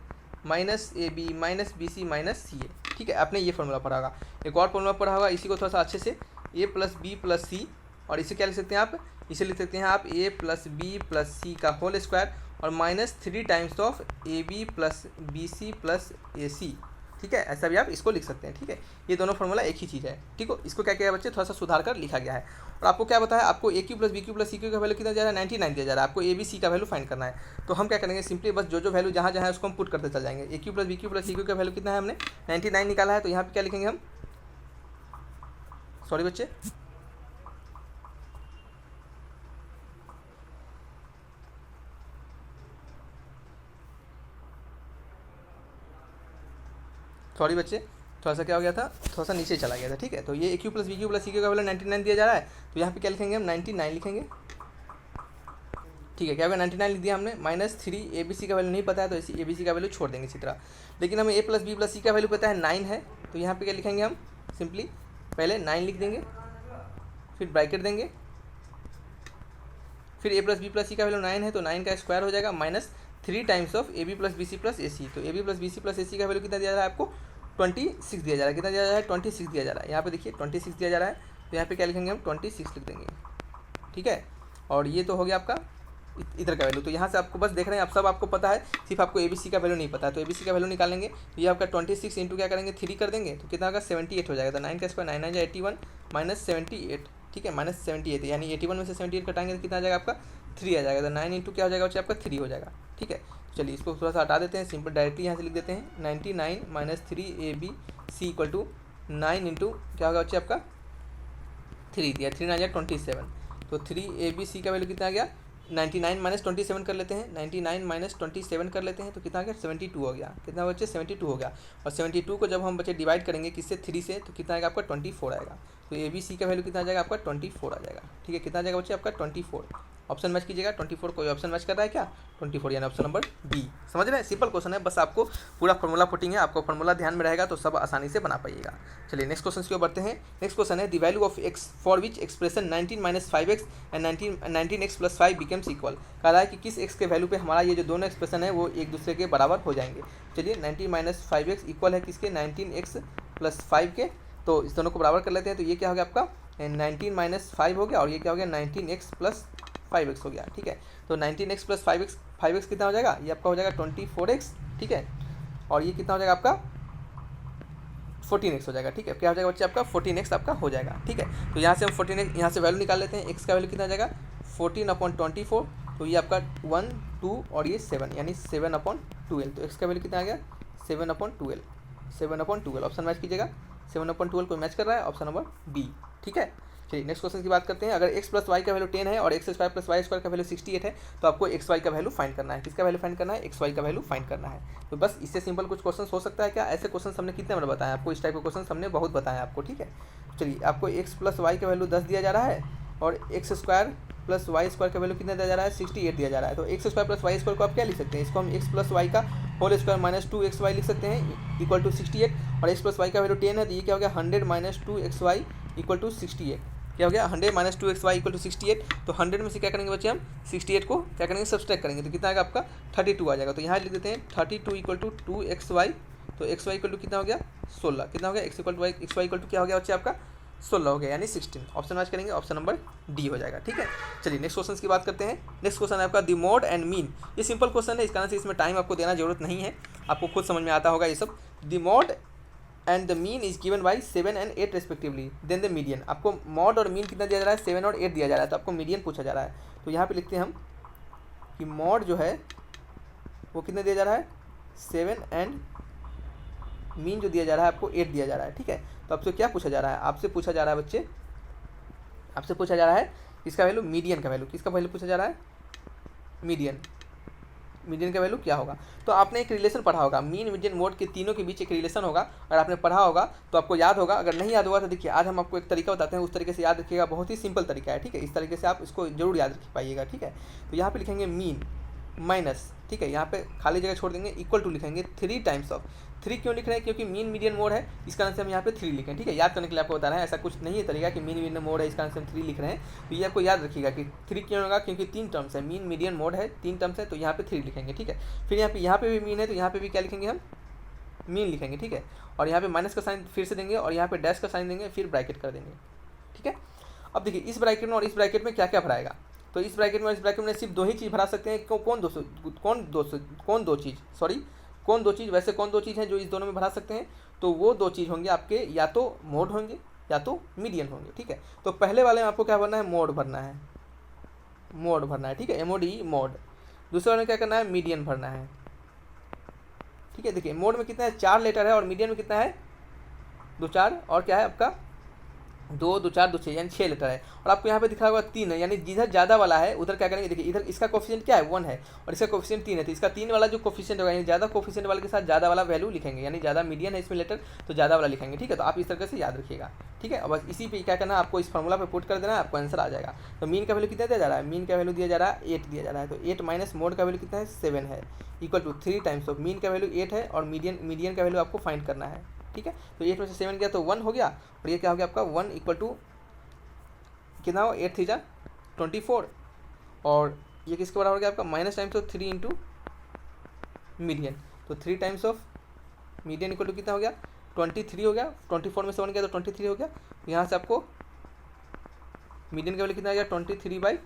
minus a b minus b c minus c a. ठीक है, आपने ये फार्मूला पढ़ा होगा। एक और फार्मूला पढ़ा होगा, इसी को थोड़ा सा अच्छे से, a प्लस बी प्लस सी, और इसे क्या लिख सकते हैं आप, इसे लिख सकते हैं आप a प्लस बी प्लस सी का होल स्क्वायर और minus 3 times of A B plus B C plus a c. ठीक है, ऐसा भी आप इसको लिख सकते हैं। ठीक है, ये दोनों फार्मूला एक ही चीज़ है। ठीक हो, इसको क्या किया बच्चे थोड़ा सा सुधार कर लिखा गया है। और आपको क्या बताया, आपको a cube plus B cube plus C cube का वैल्यू कितना दिया जा रहा है 99 दिया जा रहा है, आपको ए बी सी का वैल्यू फाइंड करना है। तो हम क्या करेंगे, सिंपली बस जो वैल्यू जहाँ है उसको हम पुट करते चल जाएंगे। A cube plus B cube plus C cube का वैल्यू कितना है हमने 99 निकाला है, तो यहाँ पर क्या लिखेंगे हम, सॉरी बच्चे थोड़ा सा क्या हो गया था, थोड़ा सा नीचे चला गया था। ठीक है, तो ये a cube plus B cube plus C cube का वैल्यू 99 दिया जा रहा है, तो यहाँ पे क्या लिखेंगे हम 99 लिखेंगे। ठीक है, क्या होगा 99 लिख दिया हमने, माइनस 3 ए बी सी का वैल्यू नहीं पता है तो इसी ए बी सी का वैल्यू छोड़ देंगे इसी तरह। लेकिन हमें ए प्लस बी प्लस सी का वैल्यू पता है 9 है, तो यहाँ पर क्या लिखेंगे हम, सिंपली पहले 9 लिख देंगे, फिर ब्रैकेट देंगे, फिर ए प्लस बी प्लस सी का वैल्यू 9 है तो 9 का स्क्वायर हो जाएगा minus 3 times of A B plus B C plus a c. तो a B plus B C plus a c का वैल्यू कितना दिया जा रहा है आपको 26 दिया जा रहा है। कितना दिया जा रहा है 26 दिया जा रहा है। यहाँ पे देखिए 26 दिया जा रहा है, तो यहाँ पे क्या लिखेंगे हम 26 लिख देंगे। ठीक है, और ये तो हो गया आपका इधर का वैल्यू। तो यहाँ से आपको बस देख रहे हैं आप सब आपको पता है, सिर्फ आपको ए बी सी का वैल्यू नहीं पता है। तो ए बी सी का वैल्यू निकालेंगे तो ये आपका 26 इंटू क्या करेंगे 3 कर देंगे, तो कितना होगा 78 हो जाएगा। तो 9 का स्क्वायर 9 9 जा 81 माइनस 78। ठीक है, माइनस 78 यानी 81 में से 78 कटाएंगे तो कितना आ जाएगा आपका 3 आ जाएगा। तो 9 इंटू क्या हो जाएगा बच्चे आपका 3 हो जाएगा। ठीक है, चलिए इसको थोड़ा सा हटा देते हैं, सिंपल डायरेक्टली यहाँ से लिख देते हैं 99 minus 3 A B C equal to 9 into क्या होगा बच्चे आपका 3 दिया, 3 आ जाए 27। तो 3 ए बी सी का वैल्यू कितना आ गया 99 माइनस 27 कर लेते हैं, 99 माइनस 27 कर लेते हैं तो कितना आ गया 72 हो गया। कितना बच्चे 72 हो गया। और 72 को जब हम बच्चे डिवाइड करेंगे किससे 3 से, तो कितना आएगा आपका 24 आएगा। तो ए बी सी का वैल्यू कितना आ जाएगा आपका 24 आ जाएगा। ठीक है, कितना आ जाएगा बच्चे आपका 24। ऑप्शन मैच कीजिएगा, 24 कोई ऑप्शन मैच कर रहा है क्या? 24 यानी ऑप्शन नंबर बी। समझ रहे हैं, सिंपल क्वेश्चन है, बस आपको पूरा फॉर्मूला पुटिंग है, आपको फॉर्मूला ध्यान में रहेगा तो सब आसानी से बना पाइएगा। चलिए नेक्स्ट क्वेश्चन की ओर बढ़ते हैं। नेक्स्ट क्वेश्चन है the value of x for which expression 19 - 5x and 19x + 5 becomes equal. कह रहा है कि किस एक्स के वैल्यू पे हमारा ये जो दोनों एक्सप्रेशन है वो एक दूसरे के बराबर हो जाएंगे। चलिए 19 - 5x इक्वल है किसके? 19x + 5 के। तो इस दोनों को बराबर कर लेते हैं, तो ये क्या हो गया आपका 19 - 5 हो गया, और ये क्या हो गया 19x + 5x हो गया। ठीक है, तो 19x + 5x कितना हो जाएगा? ये आपका हो जाएगा 24x। ठीक है, और ये कितना हो जाएगा आपका 14x हो जाएगा। ठीक है, क्या हो जाएगा बच्चे आपका 14x आपका हो जाएगा। ठीक है, तो यहाँ से हम 14x यहाँ से वैल्यू निकाल लेते हैं। x का वैल्यू कितना आ जाएगा 14/24, तो ये आपका 1 2 और ये 7 यानी 7/12। तो x का वैल्यू कितना आ गया 7/12। 7/12 ऑप्शन मैच कीजिएगा, 7/12 को मैच कर रहा है ऑप्शन नंबर बी। ठीक है, चलिए नेक्स्ट क्वेश्चन की बात करते हैं। अगर x + y का वैल्यू 10 है और x² + y² का वैल्यू 68 है तो आपको x y का वैल्यू फाइंड करना है। किसका वैल्यू फाइंड करना है? x y का वैल्यू फाइंड करना है। तो बस इससे सिंपल कुछ क्वेश्चन हो सकता है क्या? ऐसे क्वेश्चन हमने कितने बार बताया आपको, इस टाइप के क्वेश्चन हमने बहुत बताया आपको। ठीक है, चलिए आपको x + y का वैल्यू 10 दिया जा रहा है और x² + y² का वैल्यू कितना दिया जा रहा है 68 दिया जा रहा है। तो x² + y² को आप क्या लिख सकते हैं? इसको हम x + y का होल स्क्वायर - 2xy लिख सकते हैं इक्वल टू 68, और x + y का वैल्यू 10 है तो ये क्या हो गया 100 - 2xy इक्वल टू 68। क्या हो गया 100 - 2xy इक्वल टू 68। तो 100 में से क्या करेंगे बच्चे हम 68 को क्या करेंगे सब्सट्रैक्ट करेंगे, तो कितना आएगा आपका 32 आ जाएगा। तो यहाँ लिख देते हैं 32 इक्वल टू 2xy। तो xy इक्वल टू कितना हो गया 16। कितना हो गया x equal to xy equal to क्या हो गया बच्चे आपका 16 हो गया यानी 16। ऑप्शन मैच करेंगे ऑप्शन नंबर डी हो जाएगा। ठीक है, चलिए नेक्स्ट क्वेश्चन की बात करते हैं। नेक्स्ट क्वेश्चन है आपका द मोड एंड मीन। ये सिंपल क्वेश्चन है, इस कारण से इसमें टाइम आपको देना जरूरत नहीं है, आपको खुद समझ में आता होगा ये सब। The mode and the mean is given by 7 and 8 respectively, then the median. आपको मॉड और मीन कितना दिया जा रहा है 7 और 8 दिया जा रहा है, तो आपको मीडियन पूछा जा रहा है। तो यहाँ पे लिखते हैं हम कि मॉड जो है वो कितना दिया जा रहा है 7 एंड मीन जो दिया जा रहा है आपको 8 दिया जा रहा है। ठीक है, तो आपसे क्या पूछा जा रहा है? आपसे पूछा जा रहा है बच्चे, आपसे पूछा जा रहा है इसका वैल्यू मीडियन का वैल्यू। किसका वैल्यू पूछा जा रहा है? मीडियन। मीडियन का वैल्यू क्या होगा? तो आपने एक रिलेशन पढ़ा होगा, मीन मीडियन मोड के तीनों के बीच एक रिलेशन होगा। अगर आपने पढ़ा होगा तो आपको याद होगा, अगर नहीं याद होगा तो देखिए आज हम आपको एक तरीका बताते हैं, उस तरीके से याद रखिएगा। बहुत ही सिंपल तरीका है। ठीक है, इस तरीके से आप इसको जरूर याद रख पाइएगा। ठीक है, तो यहाँ पे लिखेंगे मीन माइनस, ठीक है, यहाँ पे खाली जगह छोड़ देंगे, इक्वल टू लिखेंगे 3 टाइम्स ऑफ। 3 क्यों लिख रहे हैं? क्योंकि मीन मीडियन मोड है, इस कारण से हम यहाँ पे 3 लिखें। ठीक है, याद करने के लिए आपको बता रहे हैं, ऐसा कुछ नहीं है तरीका कि मीन मीडियन मोड है इस कारण से हम 3 लिख रहे हैं। तो ये आपको याद रखिएगा कि 3 क्यों होगा, क्योंकि 3 टर्म्स है, मीन मीडियन मोड है 3 टर्म्स है, तो यहाँ पे 3 लिखेंगे। ठीक है, फिर यहाँ पे भी मीन है तो यहाँ पे भी क्या लिखेंगे हम मीन लिखेंगे। ठीक है, और यहाँ पे माइनस का साइन फिर से देंगे और यहाँ पे डैश का साइन देंगे, फिर ब्रैकेट कर देंगे। ठीक है, अब देखिए इस ब्रैकेट में और इस ब्रैकेट में क्या क्या भराएगा। तो इस ब्रैकेट में और इस ब्रैकेट में सिर्फ 2 ही चीज़ भरा सकते हैं। कौन दो चीज़ वैसे कौन 2 चीज़ हैं जो इस दोनों में भरा सकते हैं? तो वो 2 चीज़ होंगे आपके, या तो मोड होंगे या तो मीडियन होंगे। ठीक है, तो पहले वाले में आपको क्या भरना है? मोड भरना है, मोड भरना है। ठीक है, MOD मोड। दूसरे वाले में क्या करना है? मीडियन भरना है। ठीक है, देखिए मोड में कितना है 4 लेटर है और मीडियन में कितना है 2 4 और क्या है आपका 2 2 4 2 6 यानी 6 लेटर है। और आपको यहाँ पे दिखा हुआ 3 है, यानी जिधर ज़्यादा वाला है उधर क्या करेंगे? देखिए इधर इसका कोफिशिएंट क्या है 1 है और इसका कोफिशिएंट 3 है, तो इसका 3 वाला जो कोफिशिएंट होगा यानी ज़्यादा कोफिशिएंट वाले के साथ ज़्यादा वाला वैल्यू लिखेंगे, यानी ज़्यादा मीडियन है इसमें लेटर तो ज़्यादा वाला लिखेंगे। ठीक है, तो आप इस तरीके से याद रखिएगा। ठीक है, और बस इसी पे क्या करना है आपको, इस फॉर्मूला पे पुट कर देना है, आपको आंसर आ जाएगा। तो मीन का वैल्यू कितना दिया जा रहा है? मीन का वैल्यू दिया जा रहा है 8 दिया जा रहा है, तो 8 माइनस मोड का वैल्यू कितना है 7 है, equal to 3 times of mean का वैल्यू 8 है और मीडियन का वैल्यू आपको फाइंड करना है। ठीक है, तो 8 में से 7 गया तो 1 हो गया, और ये क्या हो गया आपका 1 इक्वल टू कितना हो 8 3 24, और ये किसके बराबर हो गया आपका minus times of 3 into median, तो 3 times of median equal to कितना हो गया 23 हो गया। 24 में से 1 गया तो 23 हो गया। यहाँ से आपको मीडियन का वैल्यू कितना आ गया 23 बाई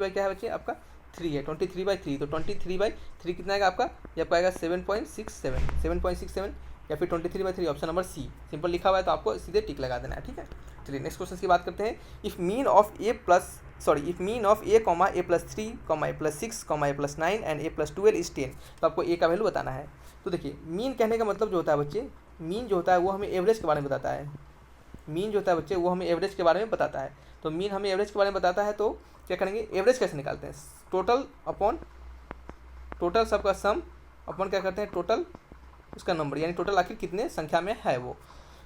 क्या है बच्चे आपका 3 है, 23/3, तो 23/3 कितना आएगा आपका, ये आपका आएगा 7.67 या फिर 23/3 ऑप्शन नंबर सी। सिंपल लिखा हुआ है तो आपको सीधे टिक लगा देना है। ठीक है, चलिए नेक्स्ट क्वेश्चन की बात करते हैं। If mean of a + 3, a+6, a+9 and a+12 is 10, तो आपको a का वैल्यू बताना है। तो देखिए मीन कहने का मतलब जो होता है बच्चे, मीन जो होता है वो हमें एवरेज के बारे में बताता है। मीन जो होता है बच्चे वो हमें एवरेज के बारे में बताता है। तो मीन हमें एवरेज के बारे में बताता है, तो क्या करेंगे एवरेज कैसे निकालते हैं? टोटल सबका सम अपन क्या करते हैं टोटल उसका नंबर, यानी टोटल आखिर कितने संख्या में है वो।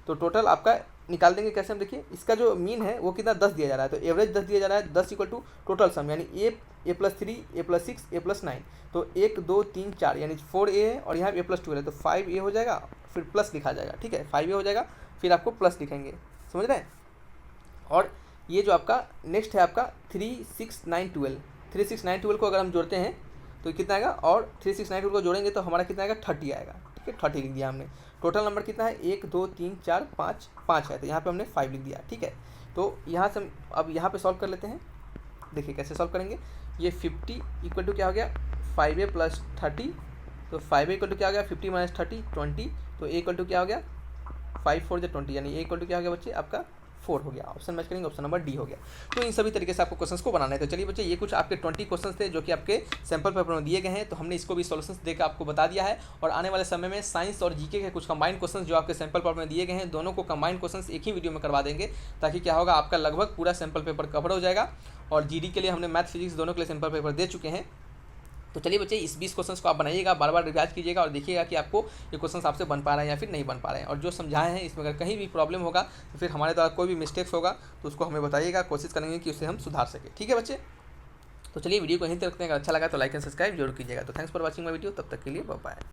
तो टोटल आपका निकाल देंगे कैसे हम, देखिए इसका जो मीन है वो कितना 10 दिया जा रहा है, तो एवरेज 10 दिया जा रहा है, 10 इक्वल टू टोटल सम यानी a+3 a+6 a+9, तो 1 2 3 4 यानी 4a है और यहाँ a+12 है, तो 5a हो जाएगा, फिर प्लस लिखा जाएगा, ठीक है 5a हो जाएगा, फिर आपको प्लस लिखेंगे, समझ रहे हैं। और ये जो आपका नेक्स्ट है आपका 3 6 9 12, 3 6 9 12 को अगर हम जोड़ते हैं तो कितना आएगा, और 3 6 9 12 को जोड़ेंगे तो हमारा कितना आएगा 30 आएगा, ठीक है 30 लिख दिया हमने। टोटल नंबर कितना है 1 2 3 4 5 5 है, तो यहाँ पे हमने 5 लिख दिया, ठीक है। तो यहाँ से हम अब यहाँ पे सॉल्व कर लेते हैं, देखिए कैसे सॉल्व करेंगे। ये 50 इक्वल टू क्या हो गया 5a + 30, तो 5a इक्वल टू क्या हो गया 50 - 30 20, तो a इक्वल टू क्या हो गया 5 4 = 20 यानी a इक्वल टू क्या हो गया बच्चे आपका 4 हो गया। ऑप्शन मैच करेंगे, ऑप्शन नंबर डी हो गया। तो इन सभी तरीके से आपको क्वेश्चंस को बनाना है। तो चलिए बच्चे ये कुछ आपके 20 क्वेश्चंस थे जो कि आपके सैम्पल पेपर में दिए गए हैं, तो हमने इसको भी सॉल्यूशंस देकर आपको बता दिया है। और आने वाले समय में साइंस और जीके के कुछ कंबाइंड क्वेश्चंस जो आपके सैम्पल पेपर में दिए गए हैं, दोनों को कंबाइंड क्वेश्चंस एक ही वीडियो में करवा देंगे, ताकि क्या होगा आपका लगभग पूरा सैम्पल पेपर कवर हो जाएगा। और जीडी के लिए हमने मैथ फिजिक्स दोनों के लिए सैम्पल पेपर दे चुके हैं। तो चलिए बच्चे इस 20 क्वेश्चंस को आप बनाइएगा, बार बार रिवाइज कीजिएगा और देखिएगा कि आपको ये क्वेश्चंस आपसे बन पा रहे हैं या फिर नहीं बन पा रहे हैं। और जो समझाए हैं इसमें अगर कहीं भी प्रॉब्लम होगा तो फिर हमारे द्वारा कोई भी मिस्टेक्स होगा तो उसको हमें बताइएगा, कोशिश करेंगे कि उसे हम सुधार सकें, ठीक है बच्चे। तो चलिए वीडियो को यहीं तक रखते हैं, अगर अच्छा लगा तो लाइक एंड सब्सक्राइब जरूर कीजिएगा। तो thanks for watching my video, तब तक के लिए बाय बाय।